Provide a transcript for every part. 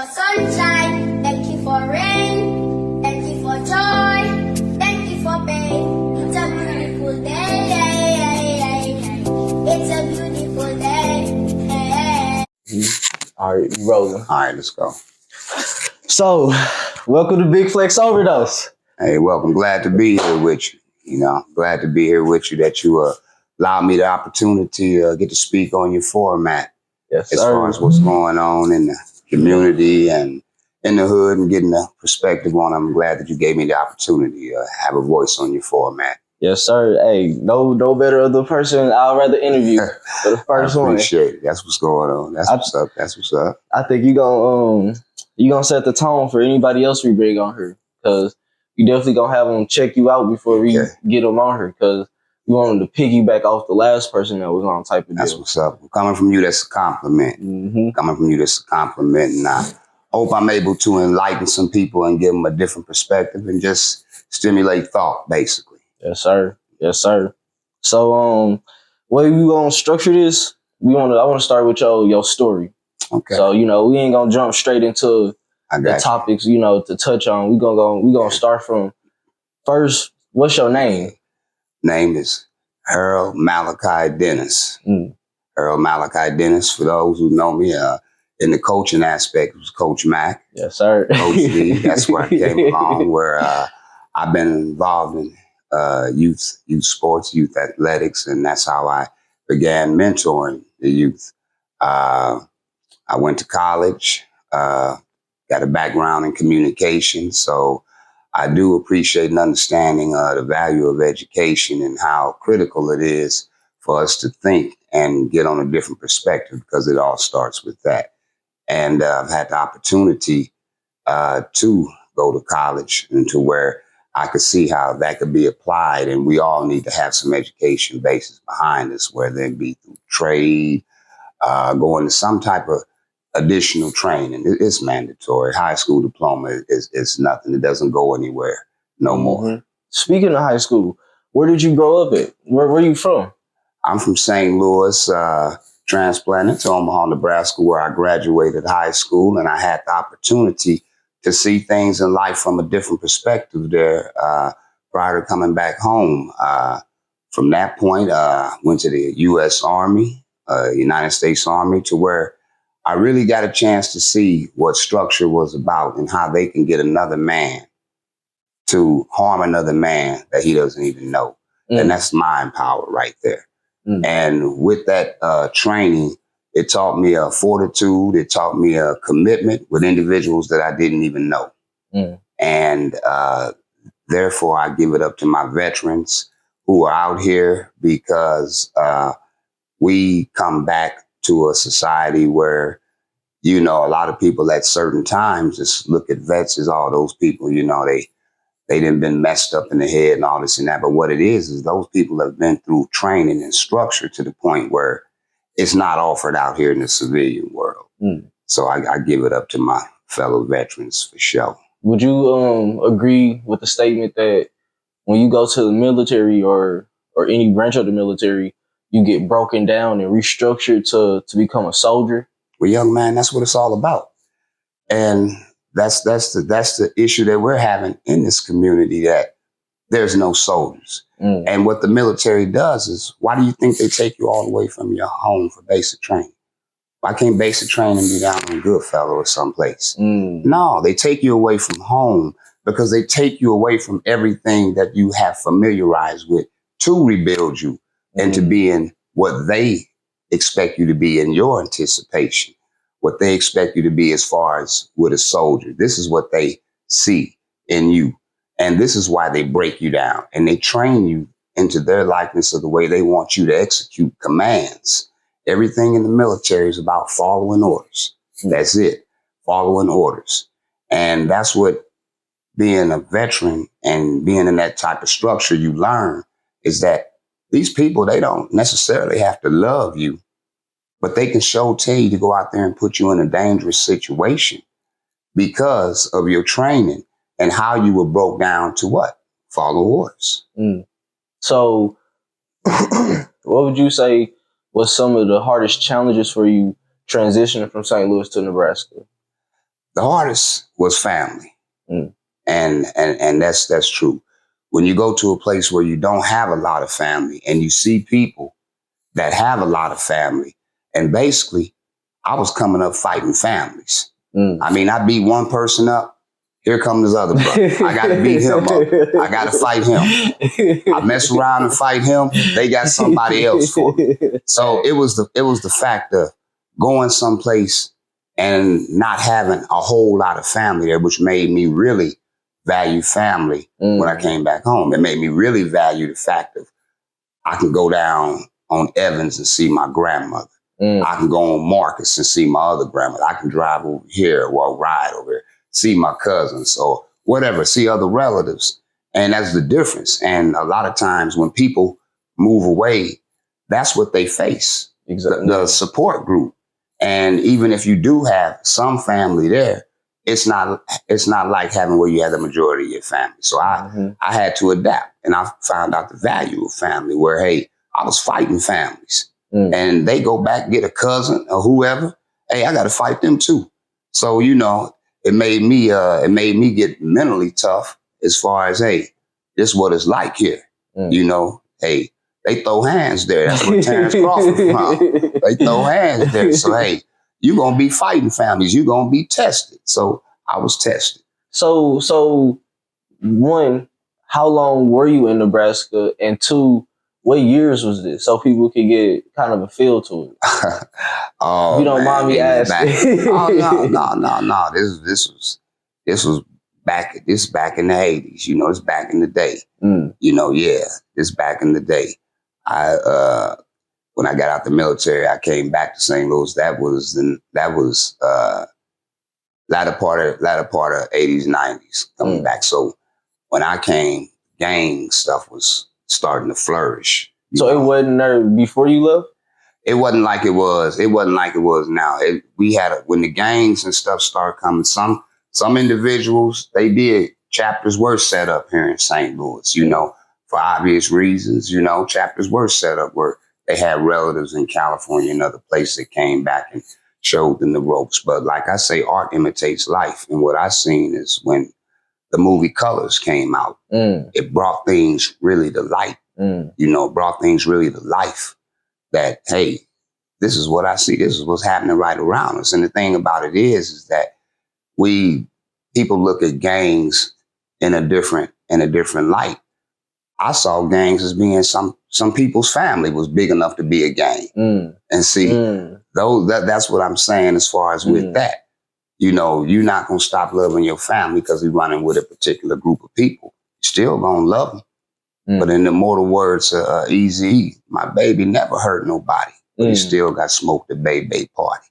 for sunshine, thank you for rain, thank you for joy, thank you for pain. It's a beautiful day. It's a beautiful day. All right, you rolling. All right, let's go. So, welcome to Big Flex Overdose. Hey, welcome. Glad to be here with you. Glad to be here with you, that you allowed me the opportunity to get to speak on your format. Yes, as sir. far as what's going on in the community and in the hood and getting a perspective on it. I'm glad that you gave me the opportunity to have a voice on your format. Yes, sir. Hey, no better other person I'd rather interview for the first one. I appreciate it. That's what's going on. That's what's up. That's what's up. I think you gonna set the tone for anybody else we bring on here, because you definitely gonna have them check you out before we get them on here, because we want them to piggyback off the last person that was on type of deal. That's what's up. Coming from you, that's a compliment. Mm-hmm. Coming from you, that's a compliment. And I hope I'm able to enlighten some people and give them a different perspective and just stimulate thought, basically. Yes, sir. Yes, sir. So, way we gonna structure this? I want to start with your story. Okay. So, we ain't gonna jump straight into the topics, to touch on. We gonna start from first. What's your name? Name is Earl Malachi Dennis. Earl Malachi Dennis. For those who know me, in the coaching aspect, it was Coach Mac. Yes, sir. Coach D. That's where I came along, where I've been involved in youth sports, youth athletics, and that's how I began mentoring the youth. I went to college, got a background in communication, so I do appreciate and understanding the value of education and how critical it is for us to think and get on a different perspective, because it all starts with that. And I've had the opportunity to go to college, and to where I could see how that could be applied. And we all need to have some education basis behind us, whether it be through trade, going to some type of additional training. It's mandatory. High school diploma is nothing. It doesn't go anywhere no more. Speaking of high school, where did you grow up at? Where are you from? I'm from St. Louis, transplanted to Omaha, Nebraska, where I graduated high school, and I had the opportunity to see things in life from a different perspective there prior to coming back home. From that point, went to the U.S. Army, United States Army, to where I really got a chance to see what structure was about and how they can get another man to harm another man that he doesn't even know. And that's mind power right there. And with that training, it taught me a fortitude. It taught me a commitment with individuals that I didn't even know. And therefore, I give it up to my veterans who are out here, because we come back to a society where, a lot of people at certain times just look at vets as all those people, they done been messed up in the head and all this and that. But what it is those people have been through training and structure to the point where it's not offered out here in the civilian world. So I give it up to my fellow veterans for sure. Would you agree with the statement that when you go to the military or any branch of the military, you get broken down and restructured to become a soldier? Well, young man, that's what it's all about. And that's the issue that we're having in this community, that there's no soldiers. And what the military does is, why do you think they take you all the way from your home for basic training? Why can't basic training be down in Goodfellow or someplace? No, they take you away from home because they take you away from everything that you have familiarized with to rebuild you and to be in what they expect you to be in your anticipation, what they expect you to be as far as with a soldier. This is what they see in you. And this is why they break you down and they train you into their likeness of the way they want you to execute commands. Everything in the military is about following orders. That's it. Following orders. And that's what being a veteran and being in that type of structure you learn, is that these people, they don't necessarily have to love you, but they can tell you to go out there and put you in a dangerous situation because of your training and how you were broke down to what? Follow orders. So what would you say was some of the hardest challenges for you transitioning from St. Louis to Nebraska? the hardest was family. Mm. And that's true. When you go to a place where you don't have a lot of family and you see people that have a lot of family, and basically I was coming up fighting families. Mm. I mean, I beat one person up, here comes this other brother. I got to beat him up. I got to fight him. I mess around and fight him, they got somebody else for me. So it was the fact of going someplace and not having a whole lot of family there, which made me really value family when I came back home. It made me really value the fact of I can go down on Evans and see my grandmother. I can go on Marcus and see my other grandmother. I can drive over here or ride over here, see my cousins or whatever, see other relatives. And that's the difference. And a lot of times when people move away, that's what they face. Exactly. The support group. And even if you do have some family there, it's not like having where you have the majority of your family. So I had to adapt, and I found out the value of family where, hey, I was fighting families and they go back, get a cousin or whoever. Hey, I got to fight them too. So, you know, it made me get mentally tough as far as, hey, this is what it's like here. You know, hey, they throw hands there. That's where Terrence Crawford from. They throw hands there. So, hey, you're going to be fighting families. You're going to be tested. So I was tested. So one, how long were you in Nebraska? And two, what years was this? So people could get kind of a feel to it. Oh, if you don't mind me asking. No. This was back in the 80s. You know, it's back in the day. You know, yeah, it's back in the day. When I got out the military, I came back to St. Louis. That was latter part of 80s, 90s coming back. So when I came, gang stuff was starting to flourish. So it wasn't there before you left? It wasn't like it was. It wasn't like it was now. When the gangs and stuff started coming, some individuals, they did. Chapters were set up here in St. Louis, you know, for obvious reasons. You know, chapters were set up where they had relatives in California and other places that came back and showed them the ropes. But like I say, art imitates life. And what I seen is when the movie Colors came out, it brought things really to light, you know, brought things really to life that, hey, this is what I see. This is what's happening right around us. And the thing about it is that people look at gangs in a different light. I saw gangs as being some people's family was big enough to be a gang. And see, that's what I'm saying as far as with that. You know, you're not going to stop loving your family because you're running with a particular group of people. You're still going to love them. But in the immortal words of Eazy, my baby never hurt nobody, but he still got smoked at Bay party.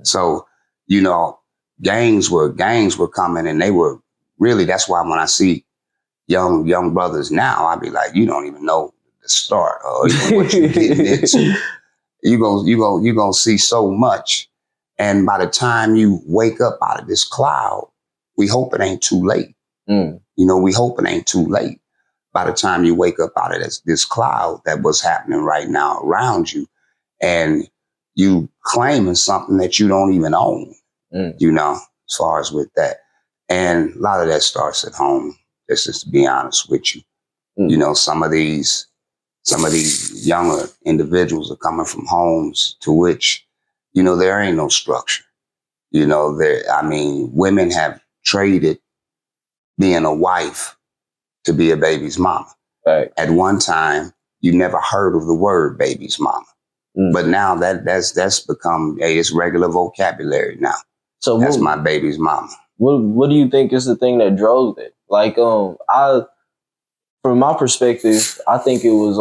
So, you know, gangs were coming, and they were really, that's why when I see young brothers now, I be like, you don't even know the start or even what you're getting into. You're gonna see so much. And by the time you wake up out of this cloud, we hope it ain't too late. You know, we hope it ain't too late. By the time you wake up out of this cloud, that what's happening right now around you, and you claiming something that you don't even own, you know, as far as with that. And a lot of that starts at home, just to be honest with you. You know, some of these younger individuals are coming from homes to which, you know, there ain't no structure. You know, women have traded being a wife to be a baby's mama. Right. At one time, you never heard of the word baby's mama. But now that's become it's regular vocabulary now. So that's my baby's mama. What do you think is the thing that drove it? Like, from my perspective, I think it was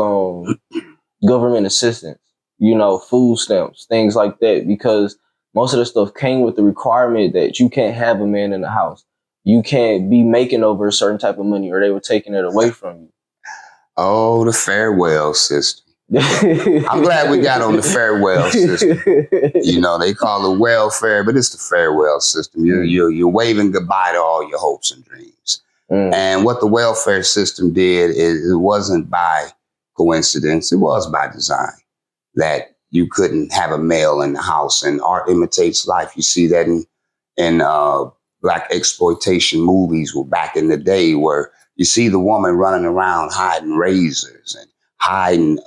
government assistance, you know, food stamps, things like that, because most of the stuff came with the requirement that you can't have a man in the house. You can't be making over a certain type of money or they were taking it away from you. Oh, the farewell system. I'm glad we got on the farewell system. You know, they call it welfare, but it's the farewell system. You're waving goodbye to all your hopes and dreams. And what the welfare system did is it wasn't by coincidence. It was by design that you couldn't have a male in the house, and art imitates life. You see that in black exploitation movies were back in the day, where you see the woman running around hiding razors and hiding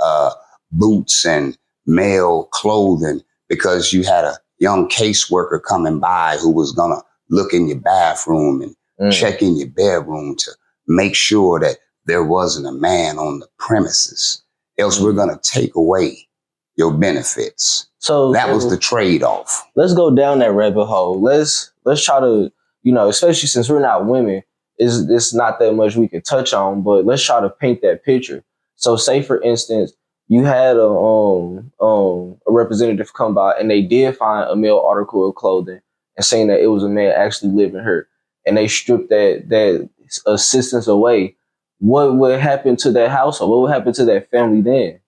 boots and male clothing because you had a young caseworker coming by who was going to look in your bathroom and check in your bedroom to make sure that there wasn't a man on the premises. Else we're going to take away your benefits. So that was the trade-off. Let's go down that rabbit hole. Let's try to, especially since we're not women, it's not that much we can touch on, but let's try to paint that picture. So say for instance, you had a representative come by and they did find a male article of clothing and saying that it was a man actually living here, and they stripped that assistance away. What would happen to that household? What would happen to that family then?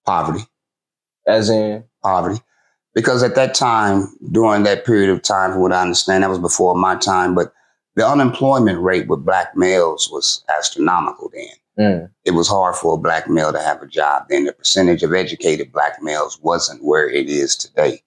Poverty. As in? Poverty. Because at that time, during that period of time, from what I understand, that was before my time, but the unemployment rate with black males was astronomical then. It was hard for a black male to have a job then. The percentage of educated black males wasn't where it is today,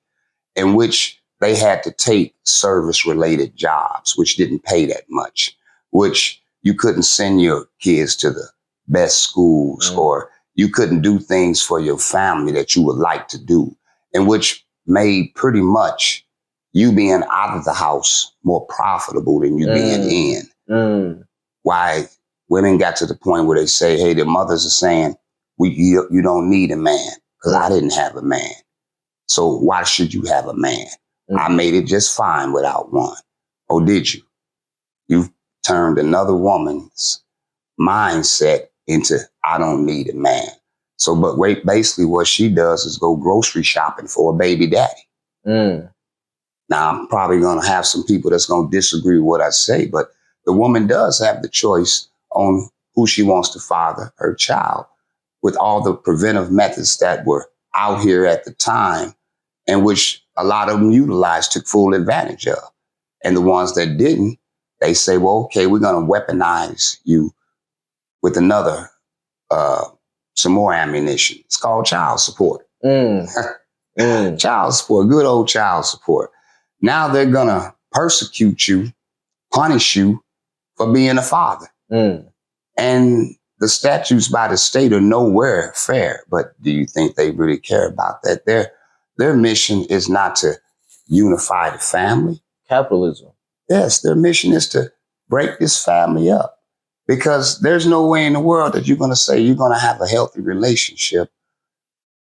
in which they had to take service-related jobs, which didn't pay that much, which you couldn't send your kids to the best schools, or you couldn't do things for your family that you would like to do, and which made pretty much you being out of the house more profitable than you being in. Why women got to the point where they say, hey, their mothers are saying, you don't need a man, because I didn't have a man. So why should you have a man? I made it just fine without one. Or did you? You turned another woman's mindset into, I don't need a man. So, but wait, basically what she does is go grocery shopping for a baby daddy. Now, I'm probably going to have some people that's going to disagree with what I say, but the woman does have the choice on who she wants to father her child, with all the preventive methods that were out here at the time, and which a lot of them utilized, took full advantage of. And the ones that didn't, they say, well, okay, we're going to weaponize you with another, some more ammunition. It's called child support. Child support, good old child support. Now they're going to persecute you, punish you for being a father. And the statutes by the state are nowhere fair. But do you think they really care about that? Their mission is not to unify the family. Capitalism. Yes, their mission is to break this family up, because there's no way in the world that you're going to say you're going to have a healthy relationship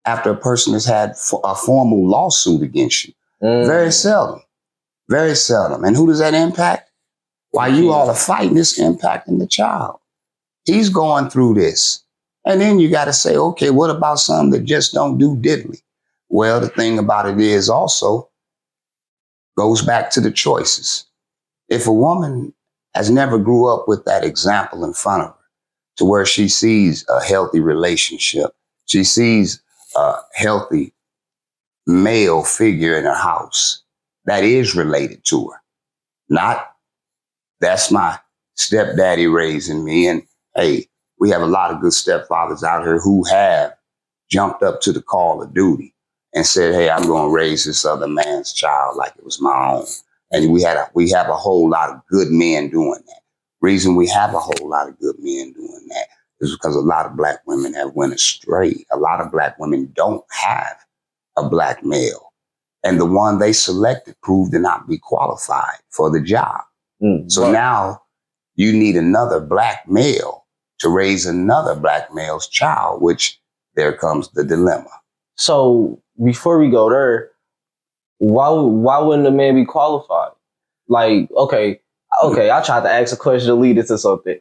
after a person has had a formal lawsuit against you. Very seldom. Very seldom. And who does that impact? While you all are fighting, it's impacting the child. He's going through this. And then you got to say, okay, what about some that just don't do diddly? Well, the thing about it is also goes back to the choices. If a woman has never grew up with that example in front of her, to where she sees a healthy relationship, she sees a healthy male figure in her house that is related to her, not that's my stepdaddy raising me. And hey, we have a lot of good stepfathers out here who have jumped up to the call of duty and said, hey, I'm going to raise this other man's child like it was my own. And we have a whole lot of good men doing that. Reason we have a whole lot of good men doing that is because a lot of black women have went astray. A lot of black women don't have a black male. And the one they selected proved to not be qualified for the job. So now you need another black male to raise another black male's child, which there comes the dilemma. So before we go there, why wouldn't the man be qualified? Like, okay, I tried to ask a question to lead it to something.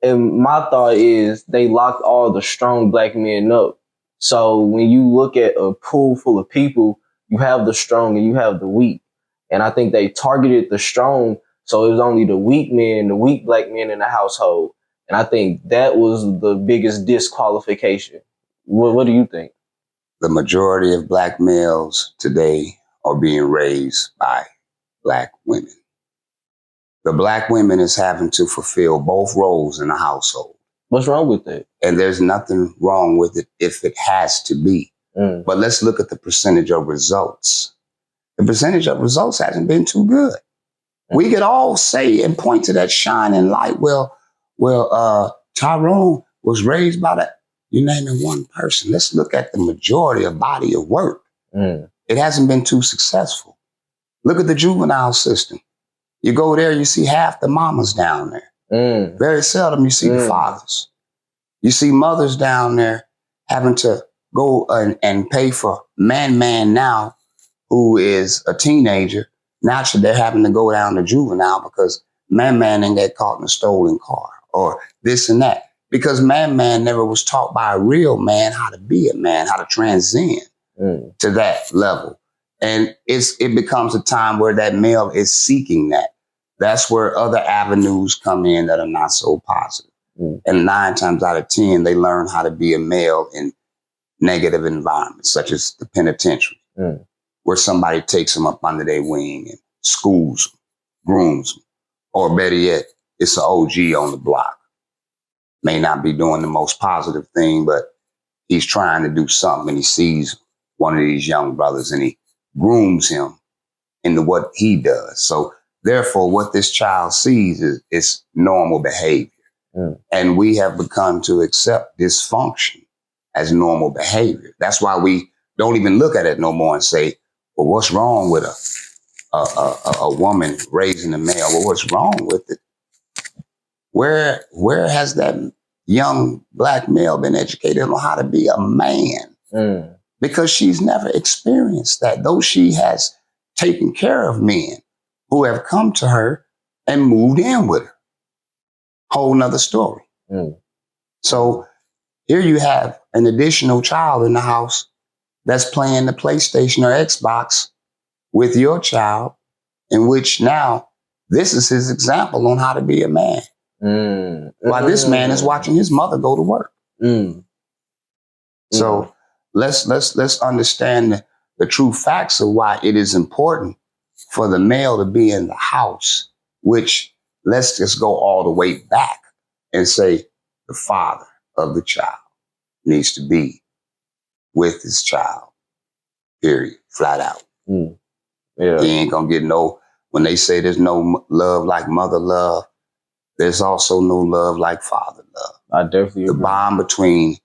And my thought is they locked all the strong black men up. So when you look at a pool full of people, you have the strong and you have the weak. And I think they targeted the strong, so it was only the weak men, the weak black men in the household. And I think that was the biggest disqualification. What do you think? The majority of black males today are being raised by black women. The black women is having to fulfill both roles in the household. What's wrong with that? And there's nothing wrong with it if it has to be. But let's look at the percentage of results. The percentage of results hasn't been too good. We could all say and point to that shining light. Tyrone was raised by that. You're naming one person. Let's look at the majority of body of work. It hasn't been too successful. Look at the juvenile system. You go there, you see half the mamas down there. Very seldom you see the fathers. You see mothers down there having to go and pay for man now, who is a teenager. Naturally, they're having to go down to juvenile because man ain't get caught in a stolen car or this and that. Because man never was taught by a real man how to be a man, how to transcend to that level. And it becomes a time where that male is seeking that. That's where other avenues come in that are not so positive. And 9 times out of 10, they learn how to be a male in negative environments, such as the penitentiary, where somebody takes them up under their wing and schools them, grooms them. Or better yet, it's an OG on the block. May not be doing the most positive thing, but he's trying to do something, and he sees one of these young brothers and he grooms him into what he does. So therefore, what this child sees is normal behavior. And we have begun to accept dysfunction as normal behavior. That's why we don't even look at it no more and say, well, what's wrong with a woman raising a male? Well, what's wrong with it? Where has that young black male been educated on how to be a man? Because she's never experienced that, though she has taken care of men who have come to her and moved in with her. Whole nother story. So here you have an additional child in the house that's playing the PlayStation or Xbox with your child, in which now this is his example on how to be a man. While this man is watching his mother go to work. So let's understand the true facts of why it is important for the male to be in the house, which let's just go all the way back and say the father of the child needs to be with his child, period, flat out. Yeah. He ain't gonna get no, when they say there's no love like mother love, there's also no love like father love. I definitely agree. The bond between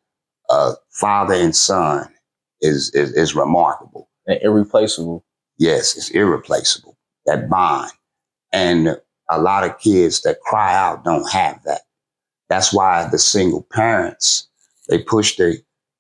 father and son is remarkable. And irreplaceable. Yes, it's irreplaceable, that bond. And a lot of kids that cry out don't have that. That's why the single parents, they push their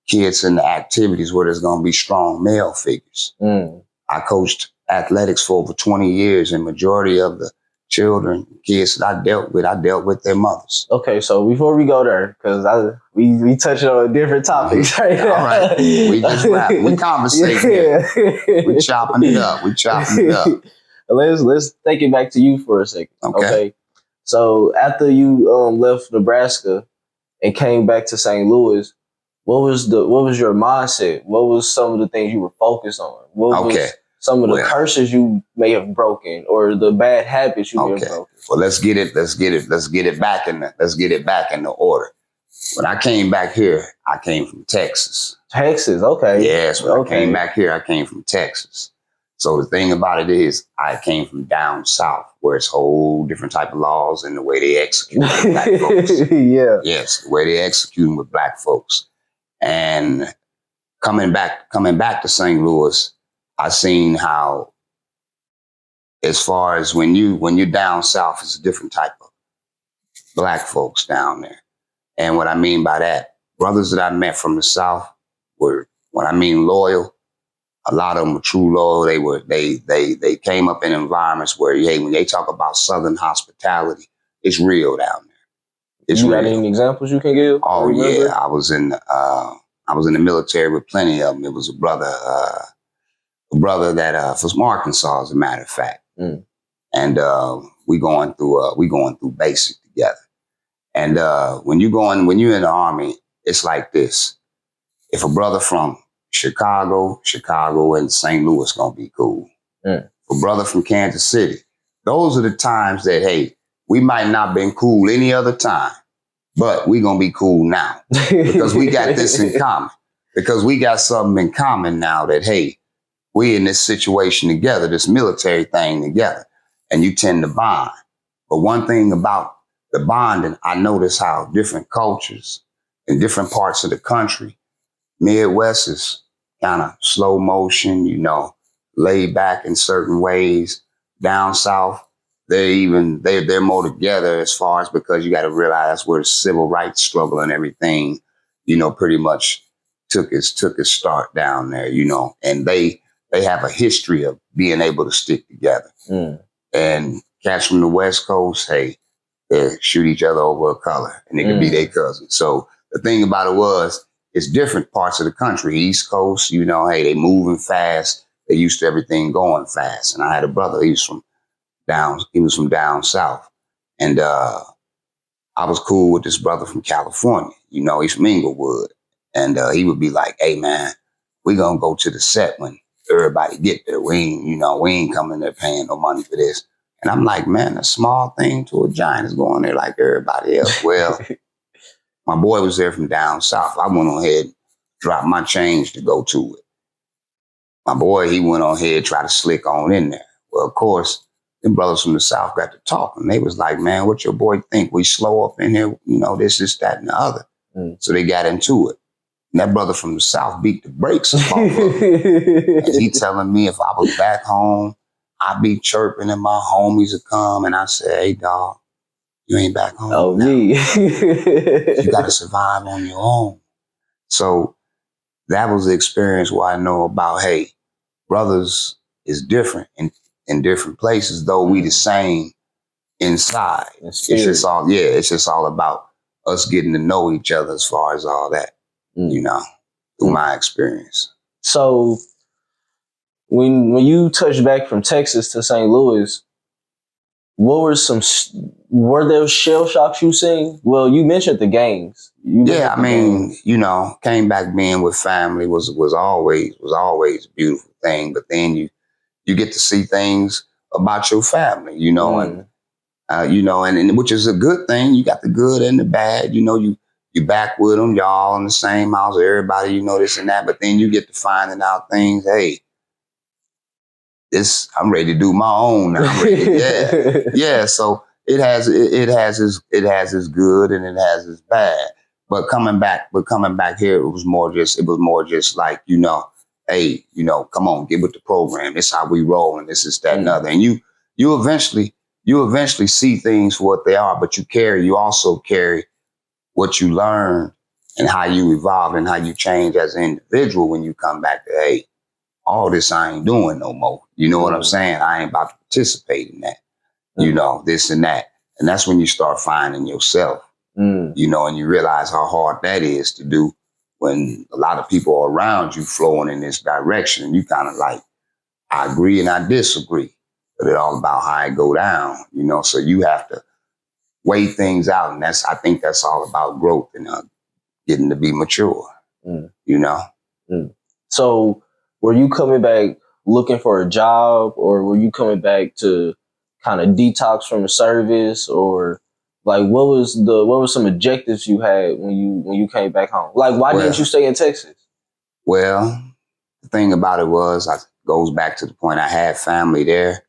kids into activities where there's going to be strong male figures. I coached athletics for over 20 years, and majority of the children, kids that I dealt with their mothers. Okay, so before we go there, because we touching on different topics right now. All right, we just rapping. We conversating here. We chopping it up. Let's take it back to you for a second. Okay. So after you left Nebraska and came back to St. Louis, what was your mindset? What was some of the things you were focused on? What was some of the curses you may have broken, or the bad habits you may have broken? Well, let's get it back in the order. When I came back here, I came from Texas. Texas, okay. Yes, when I came back here, I came from Texas. So the thing about it is, I came from down south, where it's a whole different type of laws and the way they execute with black folks. Yes, the way they execute with black folks. And coming back to St. Louis, I seen how, as far as when you're down south, it's a different type of black folks down there. And what I mean by that, brothers that I met from the south were, when I mean loyal, a lot of them were true loyal. They came up in environments where, when they talk about Southern hospitality, it's real down there. It's real. Got any examples you can give? Oh yeah, I was in the military with plenty of them. It was a brother that from Arkansas, as a matter of fact, and we going through basic together. And when you're in the Army, it's like this. If a brother from Chicago and St. Louis gonna be cool. A brother from Kansas City, those are the times that, hey, we might not been cool any other time, but we gonna be cool now because we got this in common. Because we got something in common now that, hey, we in this situation together, this military thing together. and you tend to bond. But one thing about the bonding, I notice how different cultures in different parts of the country, Midwest is kind of slow motion, laid back in certain ways. Down south, they're more together as far as, because you got to realize where the civil rights struggle and everything, pretty much took its start down there, and they have a history of being able to stick together. And cats from the West Coast, hey, they shoot each other over a color, and it could be their cousin. So the thing about it was, it's different parts of the country. East Coast, hey, they moving fast. They used to everything going fast. And I had a brother, he was from down south. And I was cool with this brother from California. He's from Inglewood. And he would be like, hey, man, we gonna go to the set when everybody get there. We ain't coming there paying no money for this. And I'm like, man, a small thing to a giant is going there like everybody else. Well, my boy was there from down south. I went on ahead, dropped my change to go to it. My boy, he went on ahead, tried to slick on in there. Well, of course, them brothers from the south got to talking. They was like, man, what your boy think? We slow up in here, this, that, and the other. So they got into it. And that brother from the south beat the brakes off of him. And he telling me if I was back home, I'd be chirping and my homies would come. And I said, hey, dog, you ain't back home. Oh, now. me. You got to survive on your own. So that was the experience where I know about, hey, brothers is different in different places, though we the same inside. It's just all about us getting to know each other as far as all that, through my experience. So when you touched back from Texas to St. Louis, what were there shell shocks you seen? Well, you mentioned the gangs. Came back being with family was always a beautiful thing. But then you get to see things about your family, and which is a good thing. You got the good and the bad. You back with them. Y'all all in the same house. Everybody, this and that. But then you get to finding out things. Hey, I'm ready to do my own. I'm ready. Yeah. So it has its good and it has its bad. But coming back here, it was more just like, hey, come on, get with the program. This is how we roll, and this is that and other. And you eventually see things for what they are, but you also carry what you learn and how you evolve and how you change as an individual when you come back to, hey, all this I ain't doing no more. You know what I'm saying? I ain't about to participate in that, this and that. And that's when you start finding yourself, and you realize how hard that is to do when a lot of people are around you flowing in this direction. And you kind of like, I agree and I disagree, but it's all about how it go down, so you have to weigh things out. And I think that's all about growth and getting to be mature, So were you coming back looking for a job, or were you coming back to kind of detox from the service, or like what were some objectives you had when you came back home? Like, why didn't you stay in Texas? Well, the thing about it was, goes back to the point, I had family there,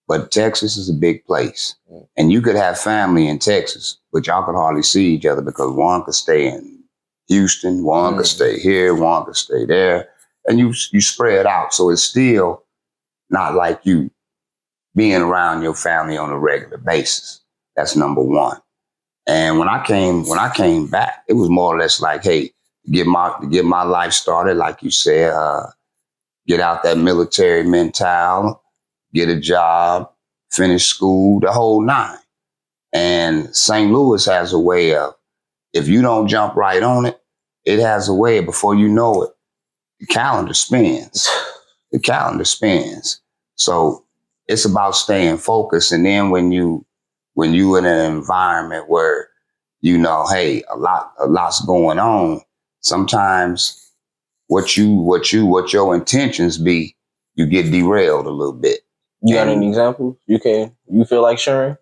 but Texas is a big place. And you could have family in Texas, but y'all could hardly see each other because one could stay in Houston, one could stay here, one could stay there. And you spread out. So it's still not like you being around your family on a regular basis. That's number one. And when I came back, it was more or less like, hey, to get my life started, like you said, get out that military mentality, get a job, finish school, the whole nine. And St. Louis has a way of, if you don't jump right on it, it has a way of, before you know it, the calendar spins. The calendar spins. So it's about staying focused. And then when you in an environment where, hey, a lot's going on, sometimes what your intentions be, you get derailed a little bit. You got any examples you feel like sharing?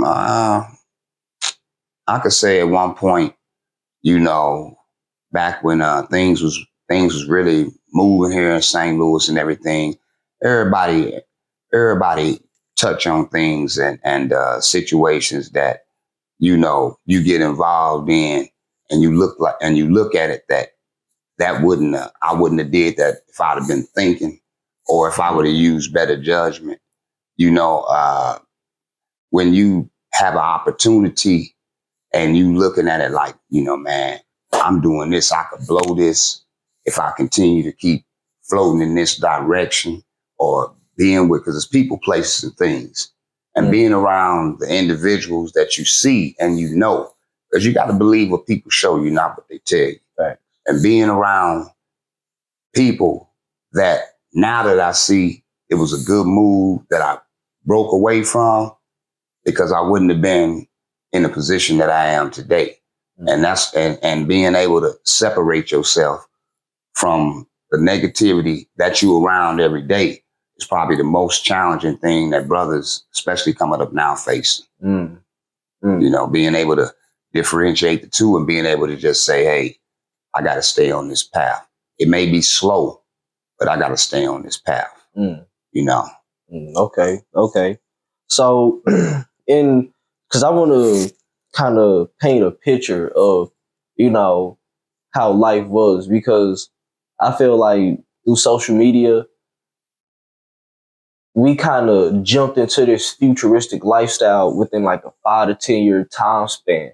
I could say at one point, back when things was really moving here in St. Louis and everything, everybody touch on things and situations that, you know, you get involved in, and you look at it that wouldn't I wouldn't have did that if I'd have been thinking, or if I would have used better judgment. You know, when you have an opportunity and you looking at it like, you know, man, I'm doing this, I could blow this if I continue to keep floating in this direction, or being with, because it's people, places, and things, and being around the individuals that you see and you know, because you got to believe what people show you, not what they tell you. Right. And being around people that now that I see it was a good move that I broke away from, because I wouldn't have been in the position that I am today. And that's and being able to separate yourself from the negativity that you around every day is probably the most challenging thing that brothers, especially coming up now, facing. You know, being able to differentiate the two and being able to just say, hey, I got to stay on this path. It may be slow, but I got to stay on this path. You know. Okay. So, because I want to kind of paint a picture of, you know, how life was, because I feel like through social media, we kind of jumped into this futuristic lifestyle within like a 5 to 10 year time span.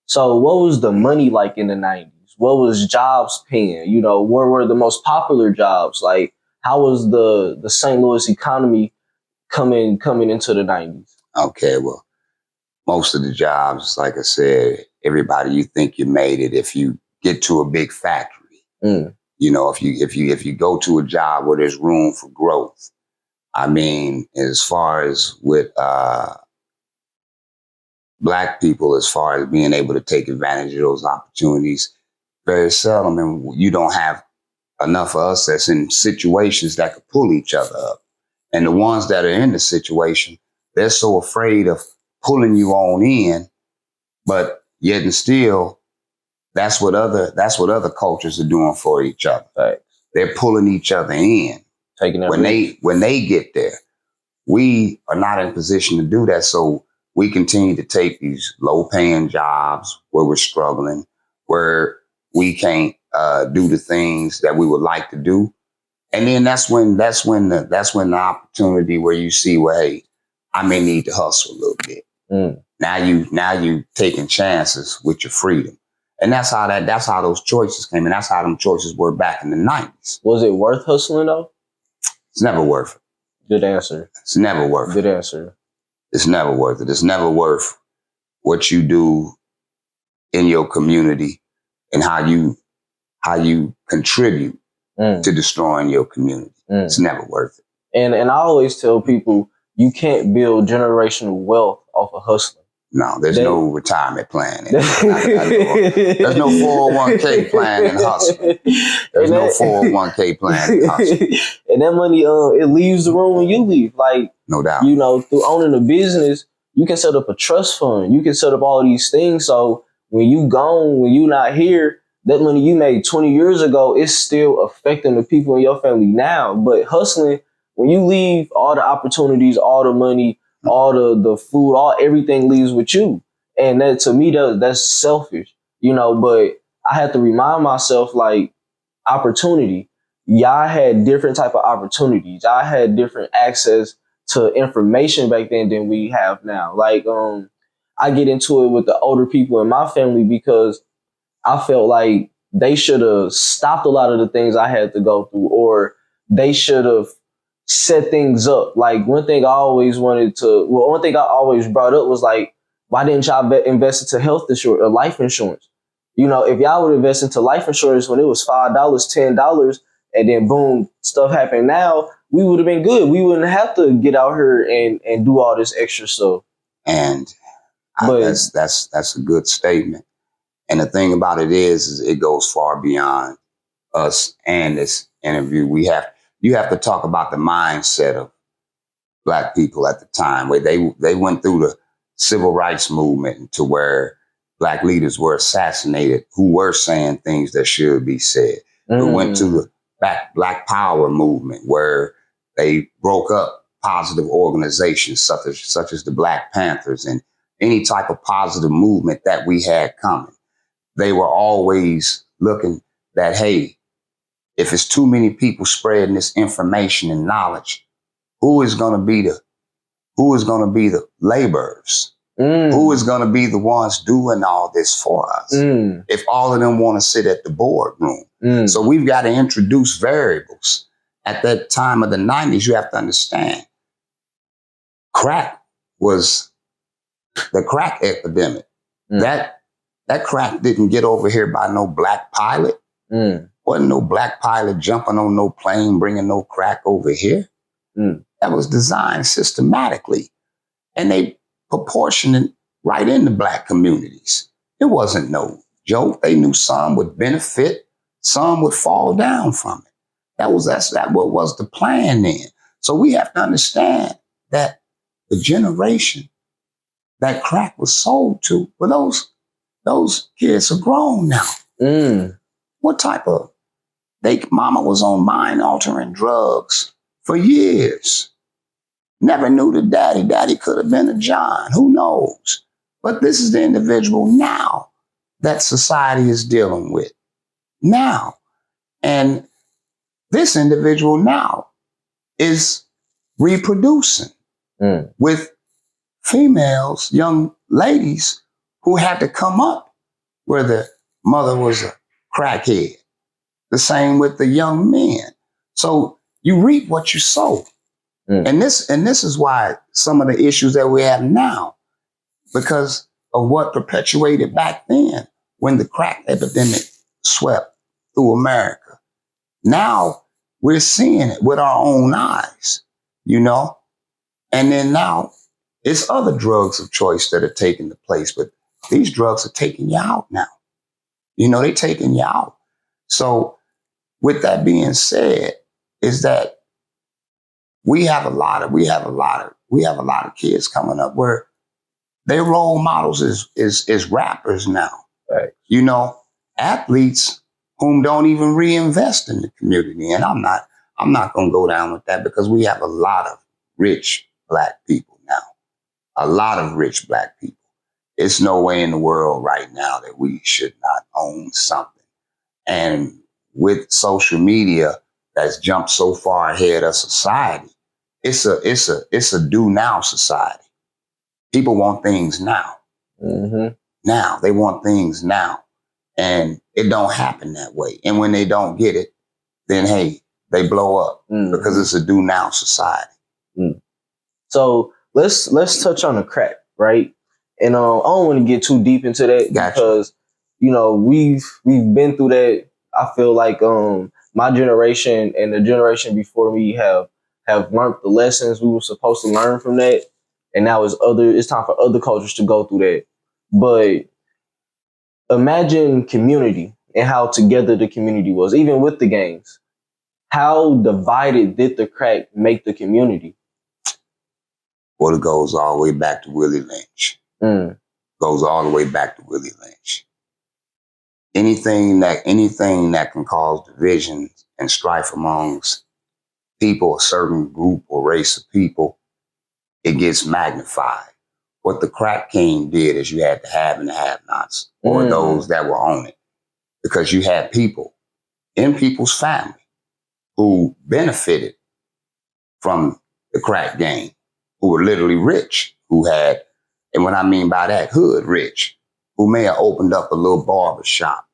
So what was the money like in the 90s? What was jobs paying? You know, where were the most popular jobs? Like, how was the St. Louis economy coming into the 90s? Okay, well, most of the jobs, like I said, everybody, you think you made it if you get to a big factory. You know, if you go to a job where there's room for growth. I mean, as far as with Black people, as far as being able to take advantage of those opportunities, very seldom, and you don't have enough of us that's in situations that could pull each other up. And the ones that are in the situation, they're so afraid of pulling you on in, but yet and still, that's what other cultures are doing for each other. Right. They're pulling each other in. Taking that when they get there, we are not in a position to do that. So we continue to take these low paying jobs where we're struggling, where we can't do the things that we would like to do. And then that's when the opportunity where you see, well, hey, I may need to hustle a little bit. Now you taking chances with your freedom. And that's how those choices came. And that's how them choices were back in the 90s. Was it worth hustling though? It's never worth it. Good answer. It's never worth it. Good answer. It's never worth it. It's never worth what you do in your community and how you contribute to destroying your community. It's never worth it. And I always tell people, you can't build generational wealth off of hustling. No, there's no retirement plan. There's no 401k plan in hustling. There's no 401k plan in hustling. And that money, it leaves the room when you leave. Like, no doubt. You know, through owning a business, you can set up a trust fund. You can set up all these things. So when you gone, when you not here, that money you made 20 years ago is still affecting the people in your family now. But hustling, when you leave, all the opportunities, all the money, all the food, everything leaves with you. And that, to me, that's selfish, you know, but I have to remind myself, like, opportunity. Y'all had different type of opportunities. I had different access to information back then than we have now. Like, I get into it with the older people in my family because I felt like they should have stopped a lot of the things I had to go through, or they should have set things up. Like, one thing I always brought up was like, why didn't y'all invest into health insurance or life insurance? You know, if y'all would invest into life insurance when it was $5, $10, and then boom, stuff happened now, we would have been good. We wouldn't have to get out here and do all this extra stuff. And that's a good statement. And the thing about it is it goes far beyond us and this interview. You have to talk about the mindset of Black people at the time, where they went through the civil rights movement to where Black leaders were assassinated who were saying things that should be said. We went to the Black Power movement where they broke up positive organizations such as the Black Panthers and any type of positive movement that we had coming. They were always looking that, hey, if it's too many people spreading this information and knowledge, who is going to be the laborers? Who is going to be the ones doing all this for us? If all of them want to sit at the boardroom. So we've got to introduce variables. At that time of the 90s, you have to understand, crack was the crack epidemic. That crack didn't get over here by no black pilot. Wasn't no black pilot jumping on no plane, bringing no crack over here. That was designed systematically. And they proportioned it right into black communities. It wasn't no joke. They knew some would benefit, some would fall down from it. That's what was the plan then. So we have to understand that the generation that crack was sold to, well, those kids are grown now. What type of, mama was on mind-altering drugs for years. Never knew the daddy. Daddy could have been a John. Who knows? But this is the individual now that society is dealing with. Now. And this individual now is reproducing with females, young ladies who had to come up where the mother was a crackhead. The same with the young men. So you reap what you sow. And this is why some of the issues that we have now, because of what perpetuated back then when the crack epidemic swept through America. Now we're seeing it with our own eyes, you know? And then now it's other drugs of choice that are taking the place, but these drugs are taking you out now. You know, they're taking you out. So with that being said, is that we have a lot of kids coming up where their role models is rappers now. Right. You know, athletes whom don't even reinvest in the community. And I'm not going to go down with that because we have a lot of rich black people now. A lot of rich black people. It's no way in the world right now that we should not own something. And with social media that's jumped so far ahead of society, it's a do now society. People want things now. Now they want things now. And it don't happen that way. And when they don't get it, then hey, they blow up because it's a do now society. So let's touch on the crack, right? And I don't want to get too deep into that because you know we've been through that. I feel like my generation and the generation before me have learned the lessons we were supposed to learn from that, and now it's time for other cultures to go through that. But imagine community and how together the community was, even with the gangs. How divided did the crack make the community? Well, it goes all the way back to Willie Lynch. Goes all the way back to Willie Lynch. Anything that can cause division and strife amongst people, a certain group or race of people, it gets magnified. What the crack king did is you had the have and the have-nots, or those that were on it, because you had people in people's family who benefited from the crack game, who were literally rich, who had, and what I mean by that, hood rich, who may have opened up a little barber shop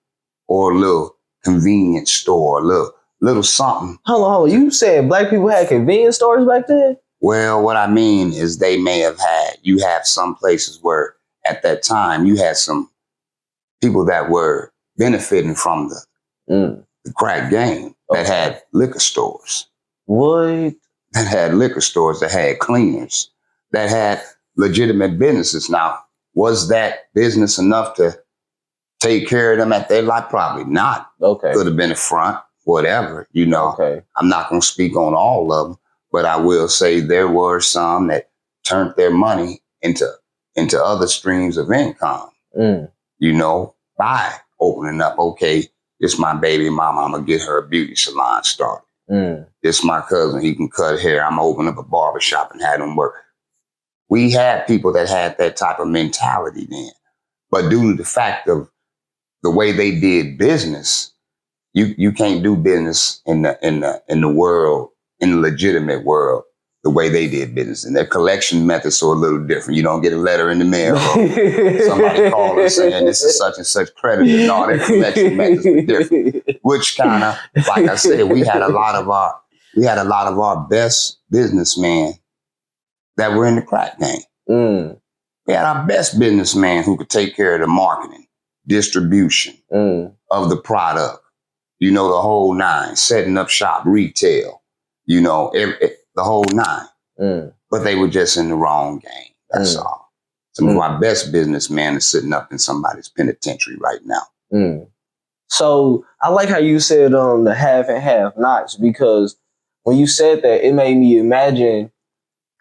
or a little convenience store, a little something. Hold on. You said black people had convenience stores back then? Well, what I mean is they may have you have some places where at that time you had some people that were benefiting from the crack game that had liquor stores. What? That had liquor stores, that had cleaners, that had legitimate businesses. Now, was that business enough to take care of them at their life? Probably not. Okay. Could have been a front, whatever, you know. Okay. I'm not going to speak on all of them, but I will say there were some that turned their money into other streams of income, you know, by opening up, okay, this my baby mama, I'm going to get her a beauty salon started. This my cousin. He can cut hair. I'm open up a barber shop and have him work. We had people that had that type of mentality then. But due to the fact of the way they did business, you can't do business in the world, in the legitimate world, the way they did business. And their collection methods are a little different. You don't get a letter in the mail or somebody calling saying this is such and such creditor. No, their collection methods were different. Which kind of, like I said, we had a lot of our best businessmen that were in the crack game. We had our best businessmen who could take care of the marketing, distribution of the product. You know, the whole nine, setting up shop, retail, you know, the whole nine. But they were just in the wrong game. That's all. Some of our best businessmen are sitting up in somebody's penitentiary right now. So I like how you said the have and have nots, because when you said that, it made me imagine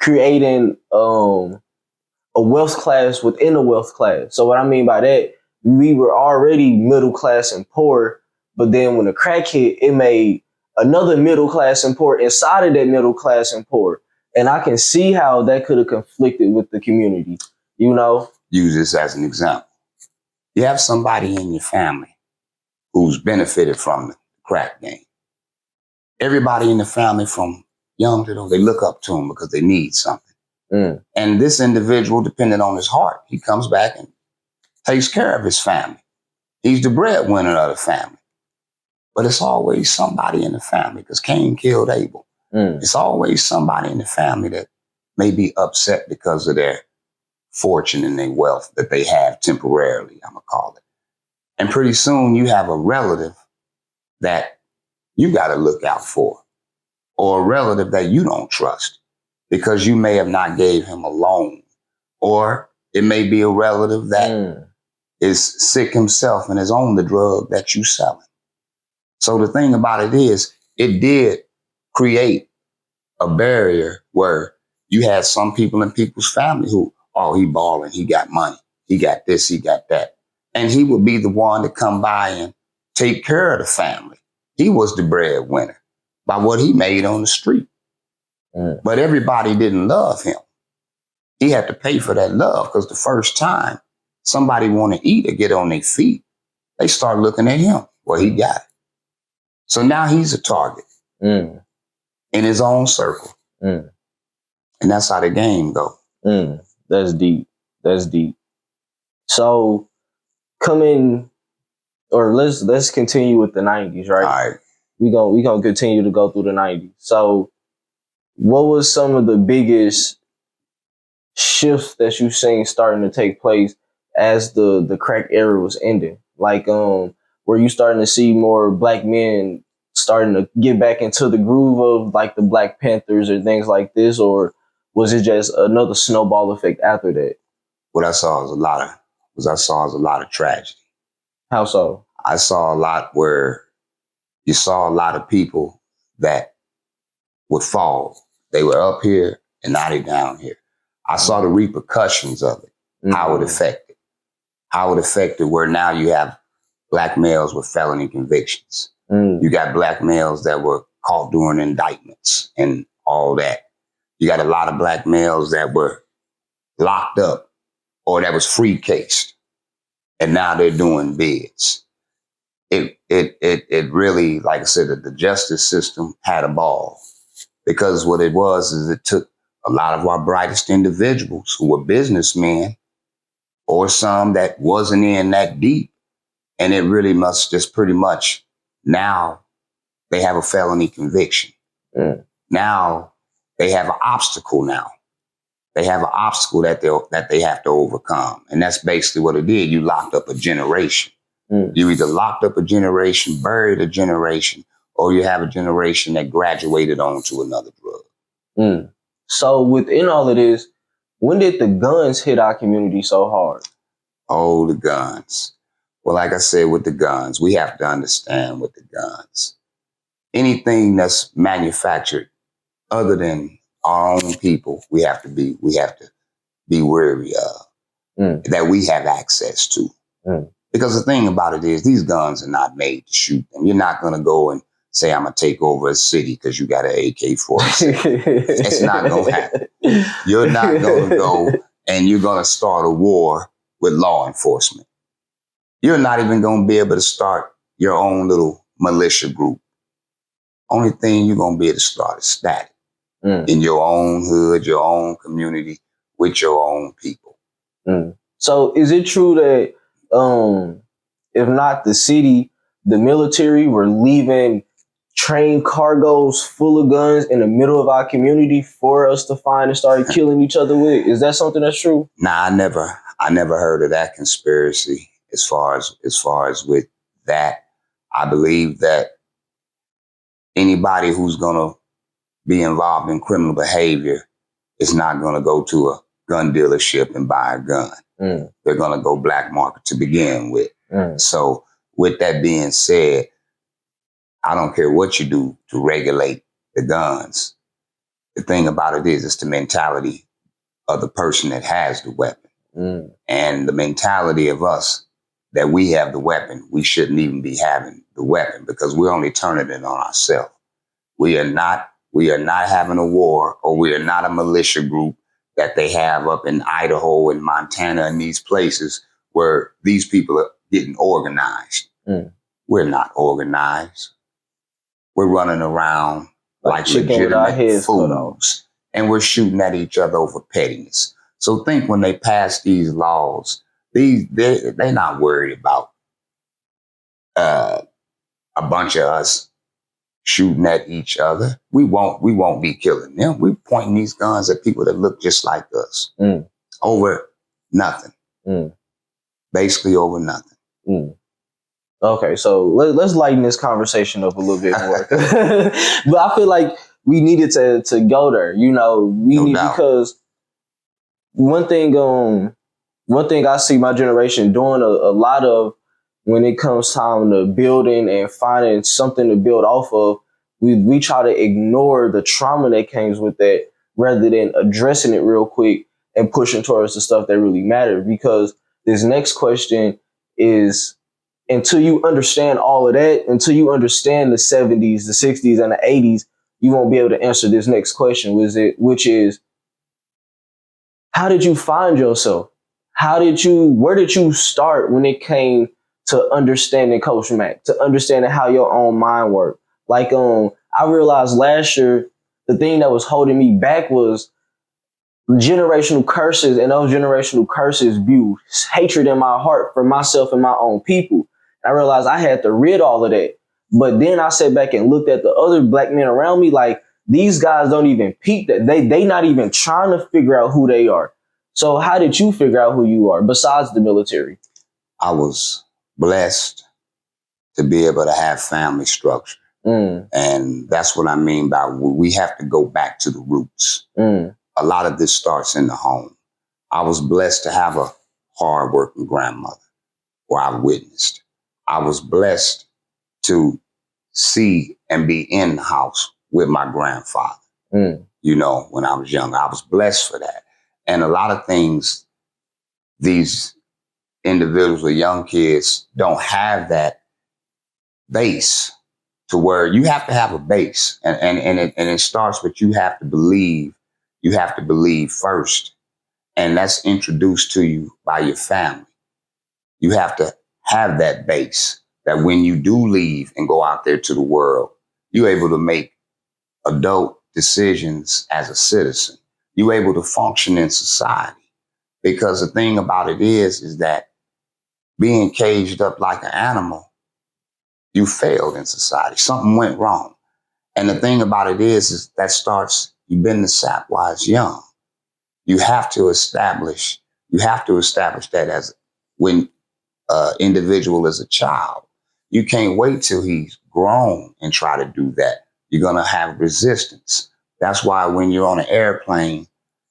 creating a wealth class within a wealth class. So what I mean by that, we were already middle class and poor, but then when the crack hit, it made another middle class and poor inside of that middle class and poor. And I can see how that could have conflicted with the community, you know? Use this as an example. You have somebody in your family who's benefited from the crack game. Everybody in the family from young to old, they look up to him because they need something. And this individual, depending on his heart, he comes back and takes care of his family. He's the breadwinner of the family. But it's always somebody in the family, because Cain killed Abel. It's always somebody in the family that may be upset because of their fortune and their wealth that they have temporarily, I'm going to call it. And pretty soon you have a relative that you got to look out for, or a relative that you don't trust because you may have not gave him a loan, or it may be a relative that is sick himself and is on the drug that you selling. So the thing about it is, it did create a barrier where you had some people in people's family who, oh, he balling, he got money, he got this, he got that. And he would be the one to come by and take care of the family. He was the breadwinner by what he made on the street. But everybody didn't love him. He had to pay for that love, because the first time somebody want to eat or get on their feet, they start looking at him. Well, he got it. So now he's a target in his own circle. And that's how the game go. That's deep. That's deep. So let's continue with the 90s, right? All right. We gonna continue to go through the 90s. So what was some of the biggest shifts that you've seen starting to take place as the crack era was ending? Like, were you starting to see more black men starting to get back into the groove of like the Black Panthers or things like this, or was it just another snowball effect after that? What I saw was a lot of tragedy. How so? I saw a lot where you saw a lot of people that would fall. They were up here and now they down here. I saw the repercussions of it, how it affected where now you have black males with felony convictions. You got black males that were caught doing indictments and all that. You got a lot of black males that were locked up or that was free cased, and now they're doing bids. It really, like I said, the justice system had a ball, because what it was is it took a lot of our brightest individuals who were businessmen, or some that wasn't in that deep, and it really must just pretty much, now they have a felony conviction. Now they have an obstacle now. They have an obstacle that they have to overcome. And that's basically what it did. You locked up a generation. You either locked up a generation, buried a generation, or you have a generation that graduated on to another drug. So within all of this, when did the guns hit our community so hard? Oh, the guns. Well, like I said, with the guns, we have to understand with the guns, anything that's manufactured other than our own people, we have to be wary of, that we have access to. Because the thing about it is, these guns are not made to shoot them. You're not going to go and say I'm going to take over a city because you got an AK-47. It's not going to happen. You're not going to go and you're going to start a war with law enforcement. You're not even going to be able to start your own little militia group. Only thing you're going to be able to start is static in your own hood, your own community, with your own people. So is it true that if not the city, the military were leaving train cargoes full of guns in the middle of our community for us to find and start killing each other with? Is that something that's true? Nah, I never heard of that conspiracy as far as with that. I believe that anybody who's going to be involved in criminal behavior is not going to go to a gun dealership and buy a gun. They're going to go black market to begin with. So with that being said, I don't care what you do to regulate the guns. The thing about it is, it's the mentality of the person that has the weapon. And the mentality of us that we have the weapon, we shouldn't even be having the weapon because we're only turning it on ourselves. We are not having a war, or we are not a militia group that they have up in Idaho and Montana and these places where these people are getting organized. We're not organized. We're running around like legitimate fools, and we're shooting at each other over pettiness. So think when they pass these laws, they're not worried about a bunch of us shooting at each other. We won't be killing them. We're pointing these guns at people that look just like us over nothing. Basically over nothing. Okay, so let's lighten this conversation up a little bit more. But I feel like we needed to go there. You know, because one thing I see my generation doing a lot of when it comes time to building and finding something to build off of, we try to ignore the trauma that comes with that rather than addressing it real quick and pushing towards the stuff that really matters. Because this next question is, until you understand all of that, until you understand the 70s, the 60s, and the 80s, you won't be able to answer this next question, which is, how did you find yourself? Where did you start when it came to understanding Coach Mac, to understanding how your own mind worked? Like, I realized last year, the thing that was holding me back was generational curses, and those generational curses spew hatred in my heart for myself and my own people. I realized I had to rid all of that. But then I sat back and looked at the other black men around me like, these guys don't even peep that. They not even trying to figure out who they are. So how did you figure out who you are besides the military? I was blessed to be able to have family structure. And that's what I mean by we have to go back to the roots. A lot of this starts in the home. I was blessed to have a hardworking grandmother where I witnessed. I was blessed to see and be in the house with my grandfather. You know, when I was young, I was blessed for that. And a lot of things, these individuals or young kids don't have that base to where you have to have a base. And it starts with you have to believe first. And that's introduced to you by your family. You have to have that base that when you do leave and go out there to the world, you're able to make adult decisions as a citizen. You're able to function in society. Because the thing about it is that being caged up like an animal, you failed in society. Something went wrong. And the thing about it is that starts, you've been the sap while it's young. You have to establish that as when individual is a child. You can't wait till he's grown and try to do that. You're going to have resistance. That's why when you're on an airplane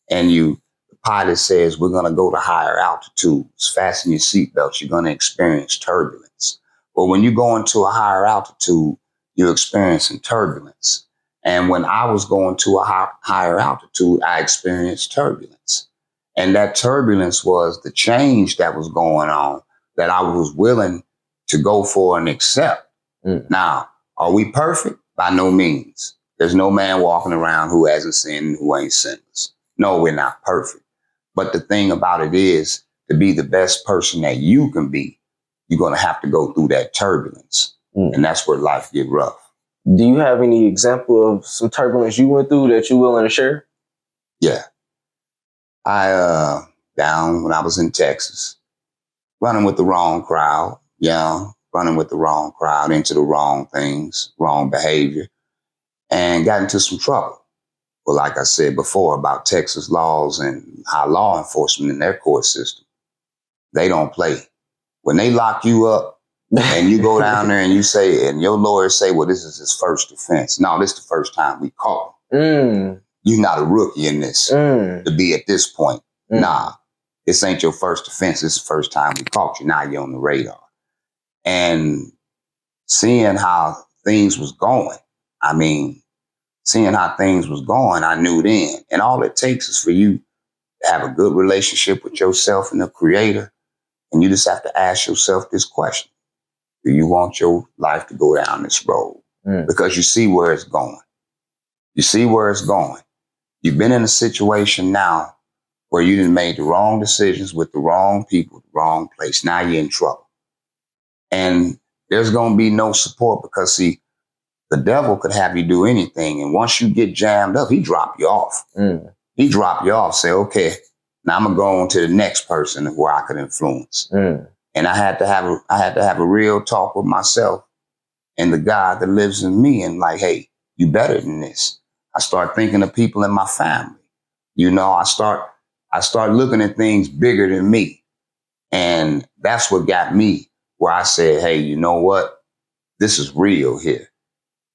and the pilot says, we're going to go to higher altitudes, fasten your seatbelts, you're going to experience turbulence. But when you go into a higher altitude, you're experiencing turbulence. And when I was going to a higher altitude, I experienced turbulence. And that turbulence was the change that was going on that I was willing to go for and accept. Now, Are we perfect? By no means. There's no man walking around who hasn't sinned, who ain't sinless. No, we're not perfect. But the thing about it is, to be the best person that you can be, you're going to have to go through that turbulence. And that's where life get rough. Do you have any example of some turbulence you went through that you're willing to share? Yeah. Down when I was in Texas, running with the wrong crowd, running with the wrong crowd into the wrong things, wrong behavior, and got into some trouble. Well, like I said before about Texas laws and how law enforcement in their court system, they don't play. When they lock you up and you go down there and you say, and your lawyers say, well, this is his first offense. No, this is the first time we caught him. You're not a rookie in this to be at this point. Nah, this ain't your first offense. This is the first time we caught you. Now you're on the radar. And seeing how things was going, I knew then. And all it takes is for you to have a good relationship with yourself and the Creator. And you just have to ask yourself this question. Do you want your life to go down this road? Because you see where it's going. You see where it's going. You've been in a situation now where you done made the wrong decisions with the wrong people, the wrong place. Now you're in trouble. And there's going to be no support because, see, the devil could have you do anything. And once you get jammed up, he drop you off. He drop you off, say, okay, now I'm going to go on to the next person where I could influence. And I had to have a real talk with myself and the God that lives in me and like, hey, you better than this. I start thinking of people in my family. I start looking at things bigger than me. And that's what got me where I said, hey, you know what? This is real here.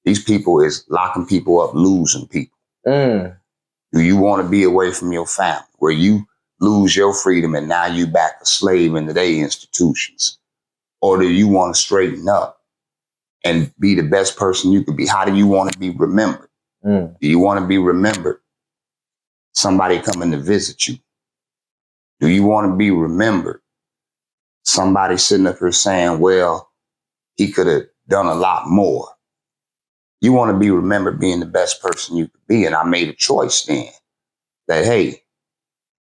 These people is locking people up, losing people. Do you want to be away from your family where you lose your freedom and now you back a slave into their institutions? Or do you want to straighten up and be the best person you could be? How do you want to be remembered? Do you want to be remembered? Somebody coming to visit you. Do you want to be remembered? Somebody sitting up here saying, well, he could have done a lot more. You want to be remembered being the best person you could be. And I made a choice then that, hey,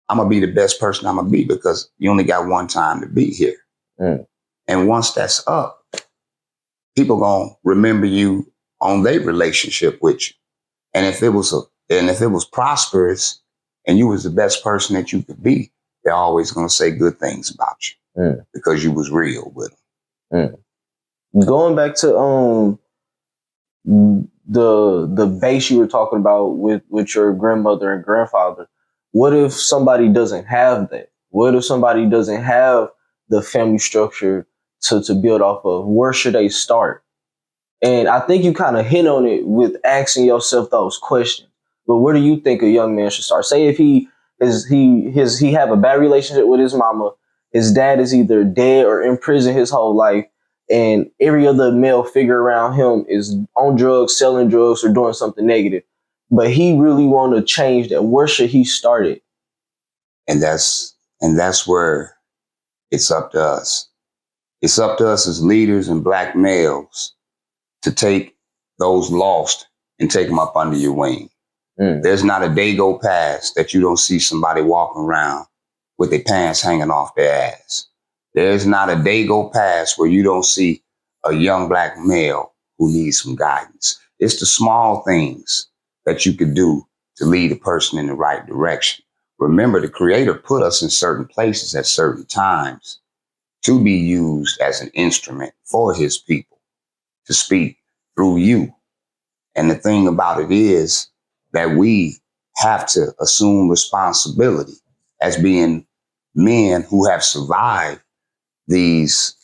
I'm going to be the best person I'm going to be because you only got one time to be here. And once that's up, people going to remember you on their relationship with you. And if it was prosperous and you was the best person that you could be, they're always going to say good things about you because you was real with them. Going back to the base you were talking about with your grandmother and grandfather, what if somebody doesn't have that? What if somebody doesn't have the family structure to build off of? Where should they start? And I think you kind of hit on it with asking yourself those questions. But where do you think a young man should start? Say if he have a bad relationship with his mama, his dad is either dead or in prison his whole life, and every other male figure around him is on drugs, selling drugs, or doing something negative. But he really want to change that. Where should he start it? And that's where it's up to us. It's up to us as leaders and black males to take those lost and take them up under your wing. There's not a day go past that you don't see somebody walking around with their pants hanging off their ass. There's not a day go past where you don't see a young black male who needs some guidance. It's the small things that you could do to lead a person in the right direction. Remember, the Creator put us in certain places at certain times to be used as an instrument for his people to speak through you. And the thing about it is that we have to assume responsibility as being men who have survived these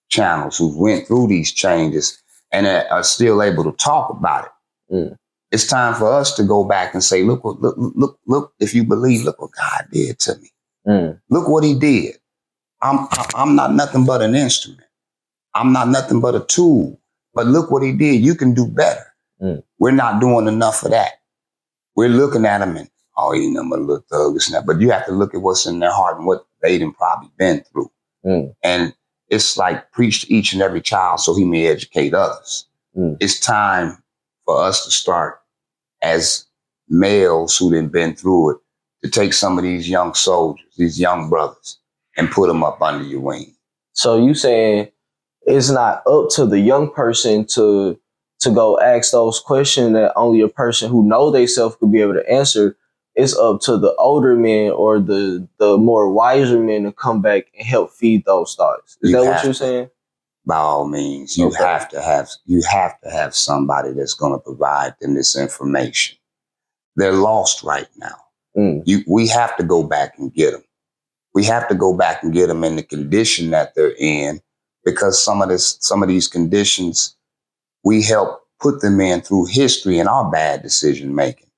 channels, who went through these changes and are still able to talk about it. It's time for us to go back and say, look, if you believe, look what God did to me. Look what he did. I'm not nothing but an instrument. I'm not nothing but a tool. But look what he did. You can do better. We're not doing enough of that. We're looking at them and, oh, you know, but look, this and that. But you have to look at what's in their heart and what they done probably been through. And it's like preach to each and every child so he may educate others. It's time for us to start as males who done been through it to take some of these young soldiers, these young brothers, and put them up under your wing. So you saying it's not up to the young person to go ask those questions that only a person who know they self could be able to answer. It's up to the older men or the more wiser men to come back and help feed those thoughts. Is that what you're saying? By all means, you have to have somebody that's going to provide them this information. They're lost right now. We have to go back and get them. We have to go back and get them in the condition that they're in, because some of these conditions we help put them in through history and our bad decision making.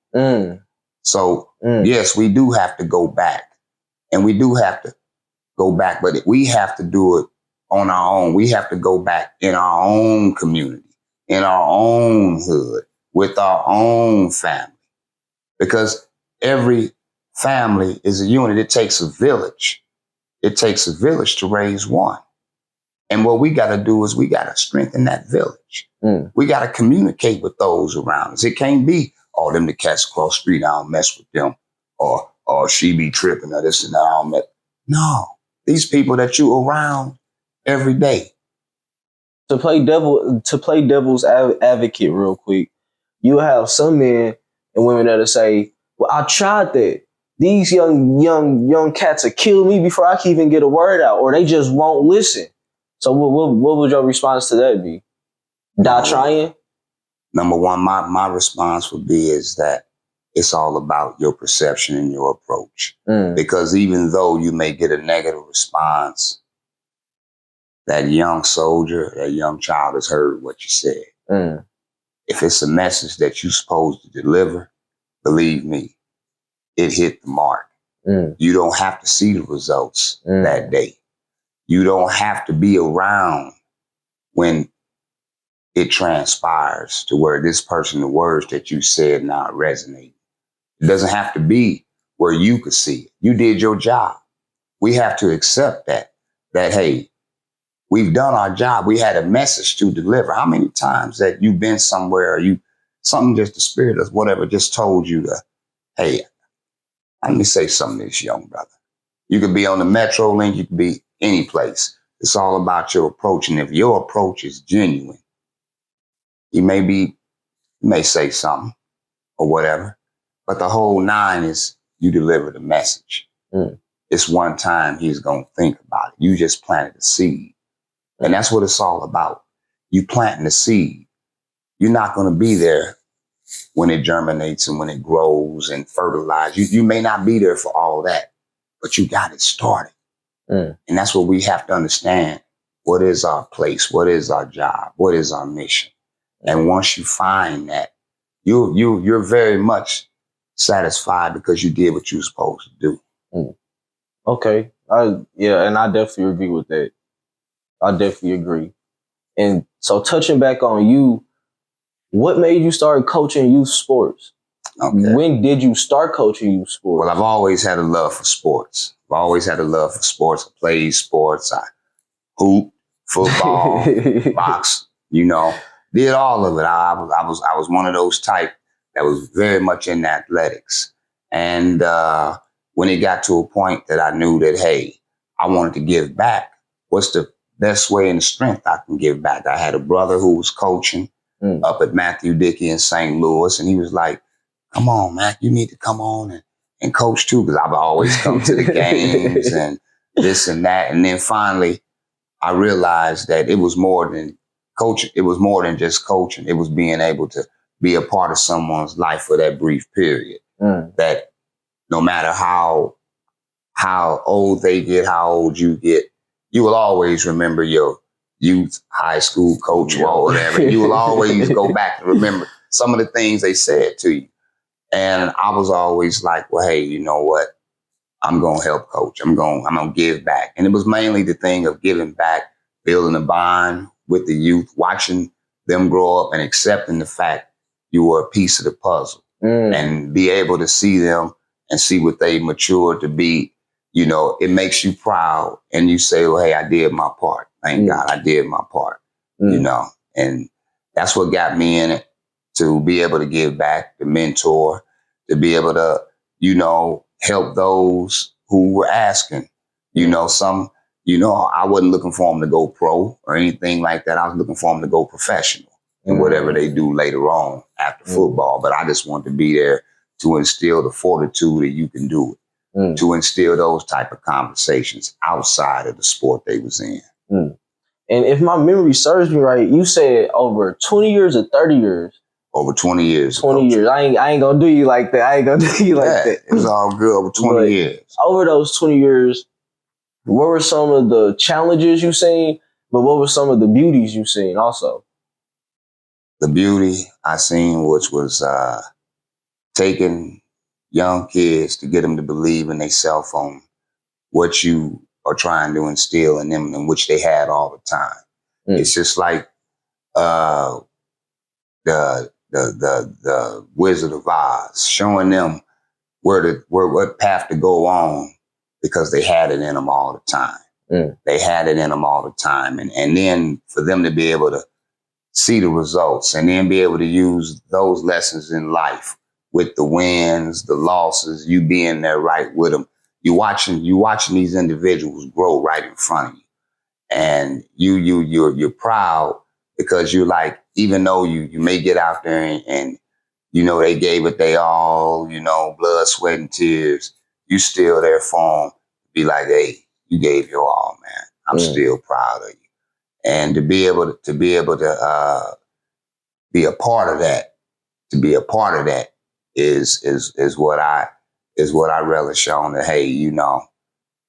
So yes, we do have to go back, and we do have to go back, but we have to do it on our own. We have to go back in our own community, in our own hood, with our own family, because every family is a unit. It takes a village. It takes a village to raise one. And what we got to do is we got to strengthen that village. We got to communicate with those around us. It can't be, oh, them the cats across the street, I don't mess with them. Or she be tripping or this and that, I don't mess. No, these people that you around every day. To play devil's advocate real quick, you have some men and women that'll say, well, I tried that. These young cats will kill me before I can even get a word out, or they just won't listen. So what would your response to that be? Die trying? Number one, my response would be is that it's all about your perception and your approach. Because even though you may get a negative response, that young soldier, that young child has heard what you said. If it's a message that you're supposed to deliver, believe me, it hit the mark. You don't have to see the results that day. You don't have to be around when it transpires to where this person, the words that you said now resonate. It doesn't have to be where you could see it. You did your job. We have to accept that, hey, we've done our job. We had a message to deliver. How many times that you've been somewhere, or something just the spirit of whatever just told you to, hey, let me say something to this young brother. You could be on the Metro link. You could be any place. It's all about your approach. And if your approach is genuine, you may say something or whatever, but the whole nine is you deliver the message. It's one time he's going to think about it. You just planted a seed. And that's what it's all about. You planting the seed. You're not going to be there when it germinates and when it grows and fertilizes. You may not be there for all that, but you got it started. And that's what we have to understand. What is our place? What is our job? What is our mission? And once you find that, you're very much satisfied because you did what you were supposed to do. Okay. And I definitely agree with that. I definitely agree. And so touching back on you, what made you start coaching youth sports? Okay. When did you start coaching youth sports? Well, I've always had a love for sports. I've always had a love for sports. I played sports. I hooped, football, boxed, did all of it. I was one of those type that was very much in athletics. And when it got to a point that I knew that, hey, I wanted to give back, what's the best way and the strength I can give back? I had a brother who was coaching up at Matthew Dickey in St. Louis. And he was like, come on, Mac, you need to come on and coach too. Because I've always come to the games and this and that. And then finally, I realized that it was more than coaching. It was more than just coaching. It was being able to be a part of someone's life for that brief period. That no matter how old they get, how old you get, you will always remember your youth, high school coach or whatever. You will always go back and remember some of the things they said to you. And I was always like, well, hey, you know what? I'm going to help coach. I'm going to give back. And it was mainly the thing of giving back, building a bond with the youth, watching them grow up and accepting the fact you were a piece of the puzzle and be able to see them and see what they matured to be. It makes you proud. And you say, well, hey, I did my part. Thank God I did my part, and That's what got me in it, to be able to give back, to mentor, to be able to, help those who were asking. I wasn't looking for them to go pro or anything like that. I was looking for them to go professional in whatever they do later on after football. But I just wanted to be there to instill the fortitude that you can do it, to instill those type of conversations outside of the sport they was in. And if my memory serves me right, you said over 20 years or 30 years? Over 20 years. 20 years. I ain't gonna do you like that. It was all good over 20 years. Over those 20 years, what were some of the challenges you seen, but what were some of the beauties you seen also? The beauty I seen, which was taking young kids to get them to believe in themselves on what you are trying to instill in them, and which they had all the time. It's just like the Wizard of Oz, showing them what path to go on, because they had it in them all the time. They had it in them all the time. And then for them to be able to see the results and then be able to use those lessons in life with the wins, the losses, you being there right with them. You watching these individuals grow right in front of you. And you're proud, because you're like, even though you may get out there and they gave it they all, blood, sweat, and tears, you still there for them. Be like, hey, you gave your all, man. I'm still proud of you. And to be able to be a part of that, is what I relish on. That, hey,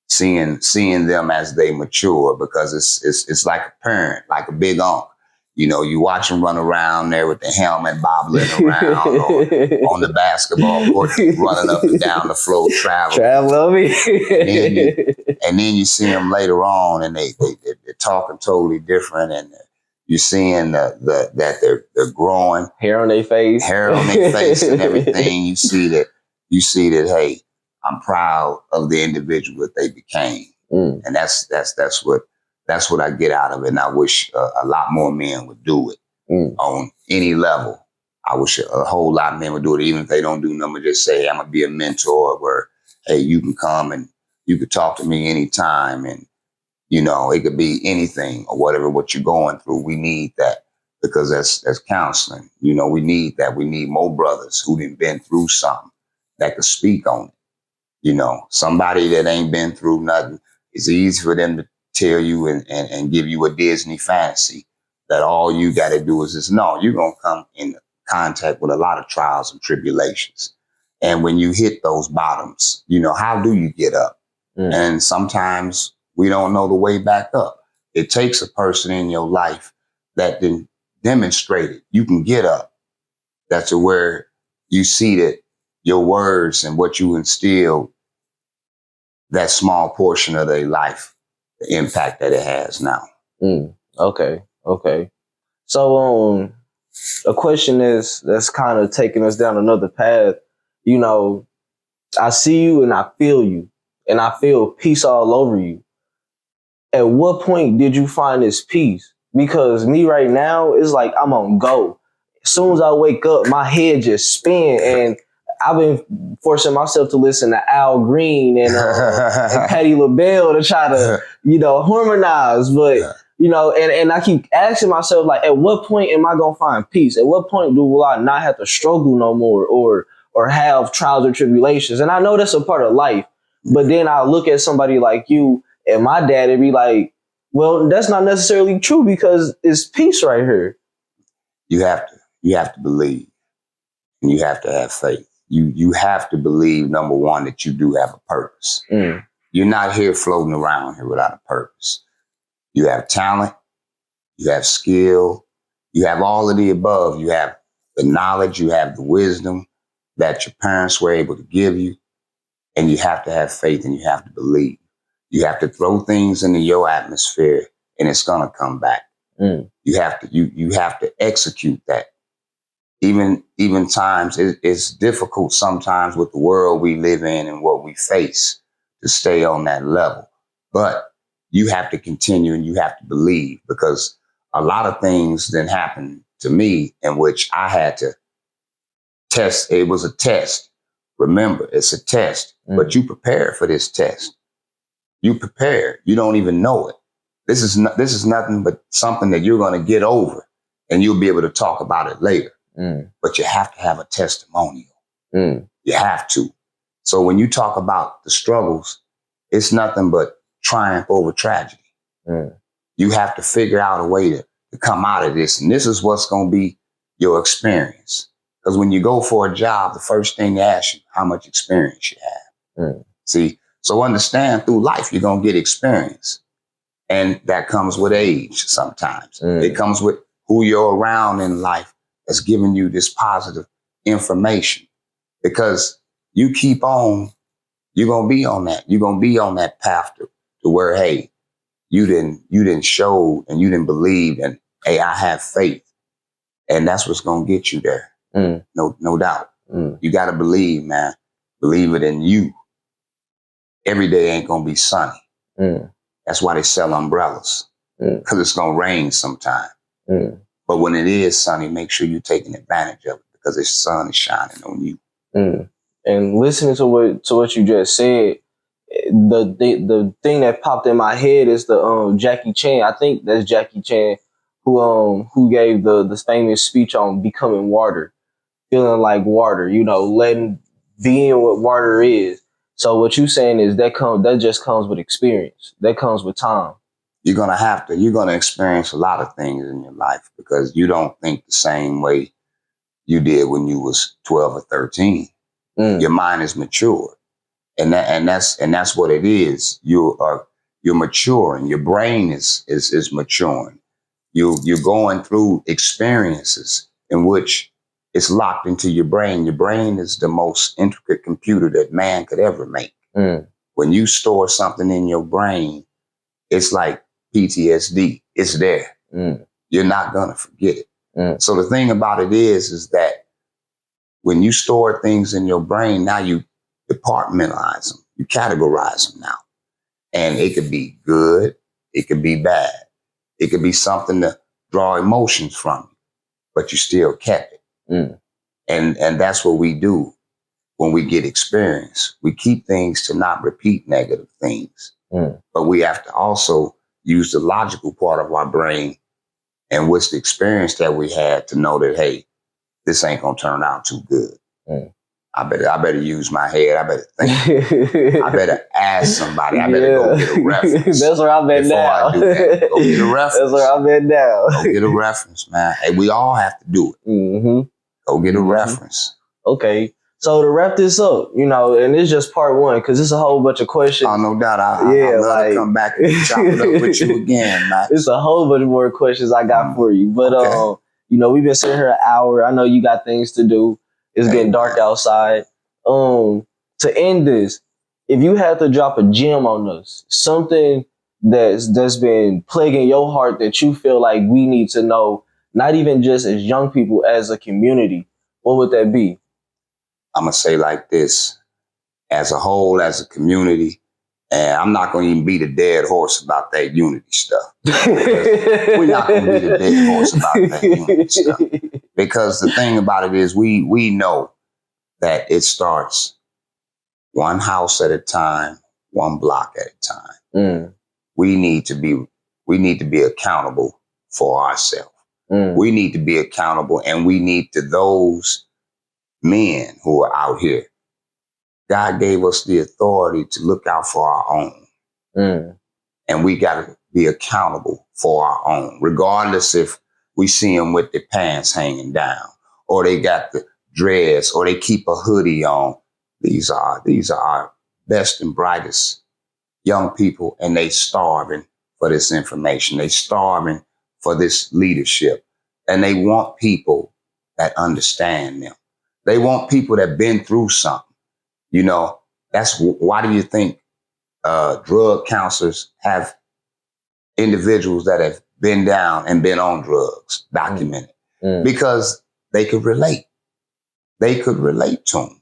seeing them as they mature, because it's like a parent, like a big uncle. You watch them run around there with the helmet bobbling around, or on the basketball court, running up and down the floor, traveling. And then you see them later on, and they're talking totally different, and you're seeing that they're growing. Hair on their face, and everything. You see that. Hey, I'm proud of the individual that they became, and that's what I get out of it. And I wish a lot more men would do it on any level. I wish a whole lot of men would do it, even if they don't do nothing. Just say, hey, I'm gonna be a mentor, where, hey, you can come and you could talk to me anytime, and it could be anything or whatever what you're going through. We need that, because that's counseling. We need that. We need more brothers who done been through something that could speak on it. Somebody that ain't been through nothing, it's easy for them to tell you and give you a Disney fantasy that all you got to do is just, no, you're going to come in contact with a lot of trials and tribulations. And when you hit those bottoms, how do you get up? And sometimes we don't know the way back up. It takes a person in your life that then demonstrated you can get up. That's where you see that your words and what you instill, that small portion of their life, the impact that it has now. Okay. So a question that's kind of taking us down another path. I see you and I feel you, and I feel peace all over you. At what point did you find this peace? Because me right now, it's like I'm on go. As soon as I wake up, my head just spin, and I've been forcing myself to listen to Al Green and Patti LaBelle to try to, harmonize. But, and I keep asking myself, like, at what point am I going to find peace? At what point will I not have to struggle no more or have trials or tribulations? And I know that's a part of life. But then I look at somebody like you and my dad and be like, well, that's not necessarily true, because it's peace right here. You have to believe, and you have to have faith. You have to believe, number one, that you do have a purpose. You're not here floating around here without a purpose. You have talent, you have skill, you have all of the above. You have the knowledge, you have the wisdom that your parents were able to give you, and you have to have faith, and you have to believe. You have to throw things into your atmosphere, and it's gonna come back. You have to execute that. Even times it's difficult sometimes with the world we live in and what we face to stay on that level. But you have to continue, and you have to believe, because a lot of things then happen to me in which I had to test. It was a test. Remember, it's a test, but you prepared for this test. You prepared. You don't even know it. This is nothing but something that you're going to get over, and you'll be able to talk about it later. But you have to have a testimonial. You have to. So when you talk about the struggles, it's nothing but triumph over tragedy. You have to figure out a way to come out of this. And this is what's going to be your experience. Because when you go for a job, the first thing they ask you, how much experience you have. See, so understand through life, you're going to get experience. And that comes with age sometimes. It comes with who you're around in life that's giving you this positive information. Because you keep on, you're going to be on that. You're going to be on that path to where, hey, you didn't show and you didn't believe, and hey, I have faith. And that's what's going to get you there. No doubt. You got to believe, man. Believe it in you. Every day ain't going to be sunny. That's why they sell umbrellas, because it's going to rain sometime. But when it is sunny, make sure you're taking advantage of it, because the sun is shining on you. And listening to what you just said, the thing that popped in my head is the Jackie Chan. I think that's Jackie Chan who gave the famous speech on becoming water, feeling like water. You know, being what water is. So what you saying is that just comes with experience. That comes with time. You're going to experience a lot of things in your life, because you don't think the same way you did when you was 12 or 13. Your mind is matured. And that's what it is. You're maturing. Your brain is maturing. You're going through experiences in which it's locked into your brain. Your brain is the most intricate computer that man could ever make. When you store something in your brain, it's like PTSD. It's there. You're not going to forget it. So the thing about it is that when you store things in your brain, now you departmentalize them. You categorize them now. And it could be good. It could be bad. It could be something to draw emotions from you, but you still kept it. And that's what we do when we get experience. We keep things to not repeat negative things. But we have to also use the logical part of our brain and what's the experience that we had to know that, hey, this ain't going to turn out too good. I better use my head. I better think. I better ask somebody. I better go get a reference. That's where I'm at now. I do that. Go get a reference. That's where I'm at now. Go get a reference, man. Hey, we all have to do it. Go get a reference. Okay. So to wrap this up, you know, and it's just part one, because it's a whole bunch of questions. Oh, no doubt. I'd love to come back and chop it up with you again, man. It's a whole bunch more questions I got for you. But, you know, we've been sitting here an hour. I know you got things to do. It's getting dark outside. To end this, if you had to drop a gem on us, something that's been plaguing your heart that you feel like we need to know, not even just as young people, as a community, what would that be? I'm going to say like this, as a whole, as a community, and I'm not going to even beat a dead horse about that unity stuff. We're not going to beat a dead horse about that unity stuff. Because the thing about it is we know that it starts one house at a time, one block at a time. We need to be accountable for ourselves. We need to be accountable, and we need to those men who are out here. God gave us the authority to look out for our own. And we got to be accountable for our own, regardless if we see them with their pants hanging down, or they got the dreads, or they keep a hoodie on. These are our best and brightest young people, and they starving for this information. They starving for this leadership, and they want people that understand them. They want people that been through something. You know, that's why do you think drug counselors have individuals that have been down and been on drugs documented? Because they could relate. They could relate to them.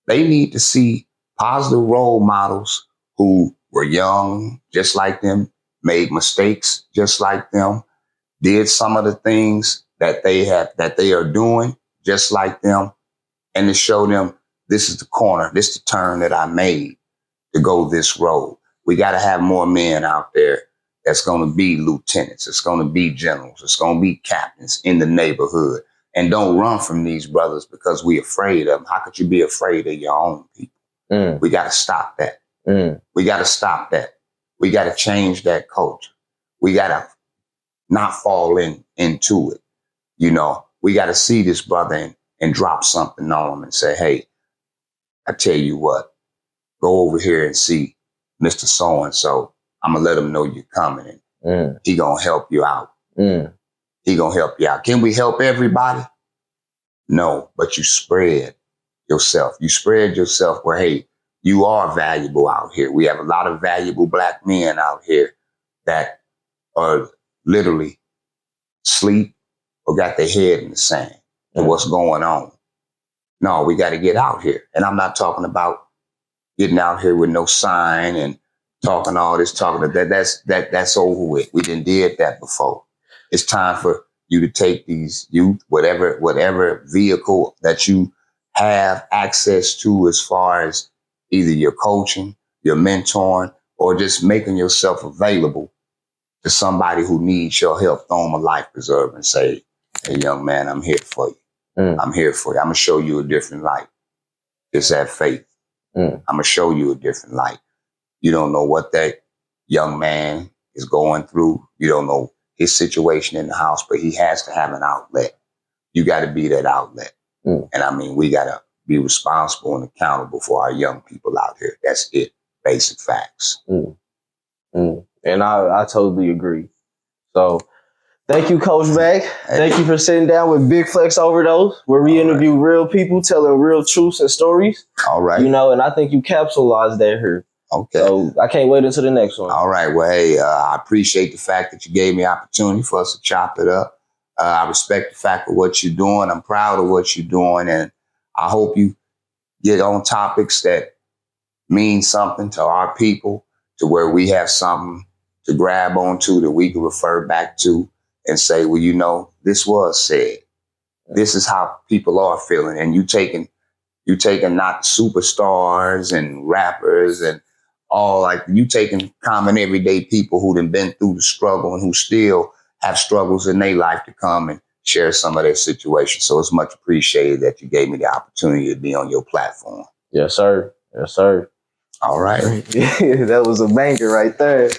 They need to see positive role models who were young, just like them, made mistakes just like them, did some of the things that they are doing just like them, and to show them this is the corner, this is the turn that I made to go this road. We got to have more men out there that's going to be lieutenants, it's going to be generals, it's going to be captains in the neighborhood. And don't run from these brothers because we're afraid of them. How could you be afraid of your own people? We got to stop that. We got to stop that. We got to change that culture. We got to not fall into it. You know, we got to see this brother and drop something on him and say, hey, I tell you what, go over here and see Mr. So-and-so. I'm going to let him know you're coming. And he going to help you out. He going to help you out. Can we help everybody? No, but you spread yourself. You spread yourself where, hey, you are valuable out here. We have a lot of valuable black men out here that are literally sleep or got their head in the sand to what's going on. No, we got to get out here. And I'm not talking about getting out here with no sign and talking all this, talking that's over with. We did that before. It's time for you to take these youth, whatever vehicle that you have access to as far as either your coaching, your mentoring, or just making yourself available to somebody who needs your help. Throw them a life preserver and say, hey, young man, I'm here for you. I'm here for you. I'm going to show you a different light. Just have faith. I'm going to show you a different light. You don't know what that young man is going through. You don't know his situation in the house, but he has to have an outlet. You got to be that outlet. And I mean, we got to be responsible and accountable for our young people out here. That's it. Basic facts. And I totally agree. So thank you, Coach Mac. Thank you for sitting down with Big Flex Overdose, where we interview real people telling real truths and stories. All right. You know, and I think you capsulized that here. Okay. So I can't wait until the next one. All right. Well, hey, I appreciate the fact that you gave me opportunity for us to chop it up. I respect the fact of what you're doing. I'm proud of what you're doing. And I hope you get on topics that mean something to our people, to where we have something to grab onto that we can refer back to and say, well, you know, this was said. This is how people are feeling. And you taking not superstars and rappers and all, like, you taking common everyday people who done been through the struggle and who still have struggles in their life to come and share some of their situation. So it's much appreciated that you gave me the opportunity to be on your platform. Yes, sir. Yes, sir. All right. That was a banger right there.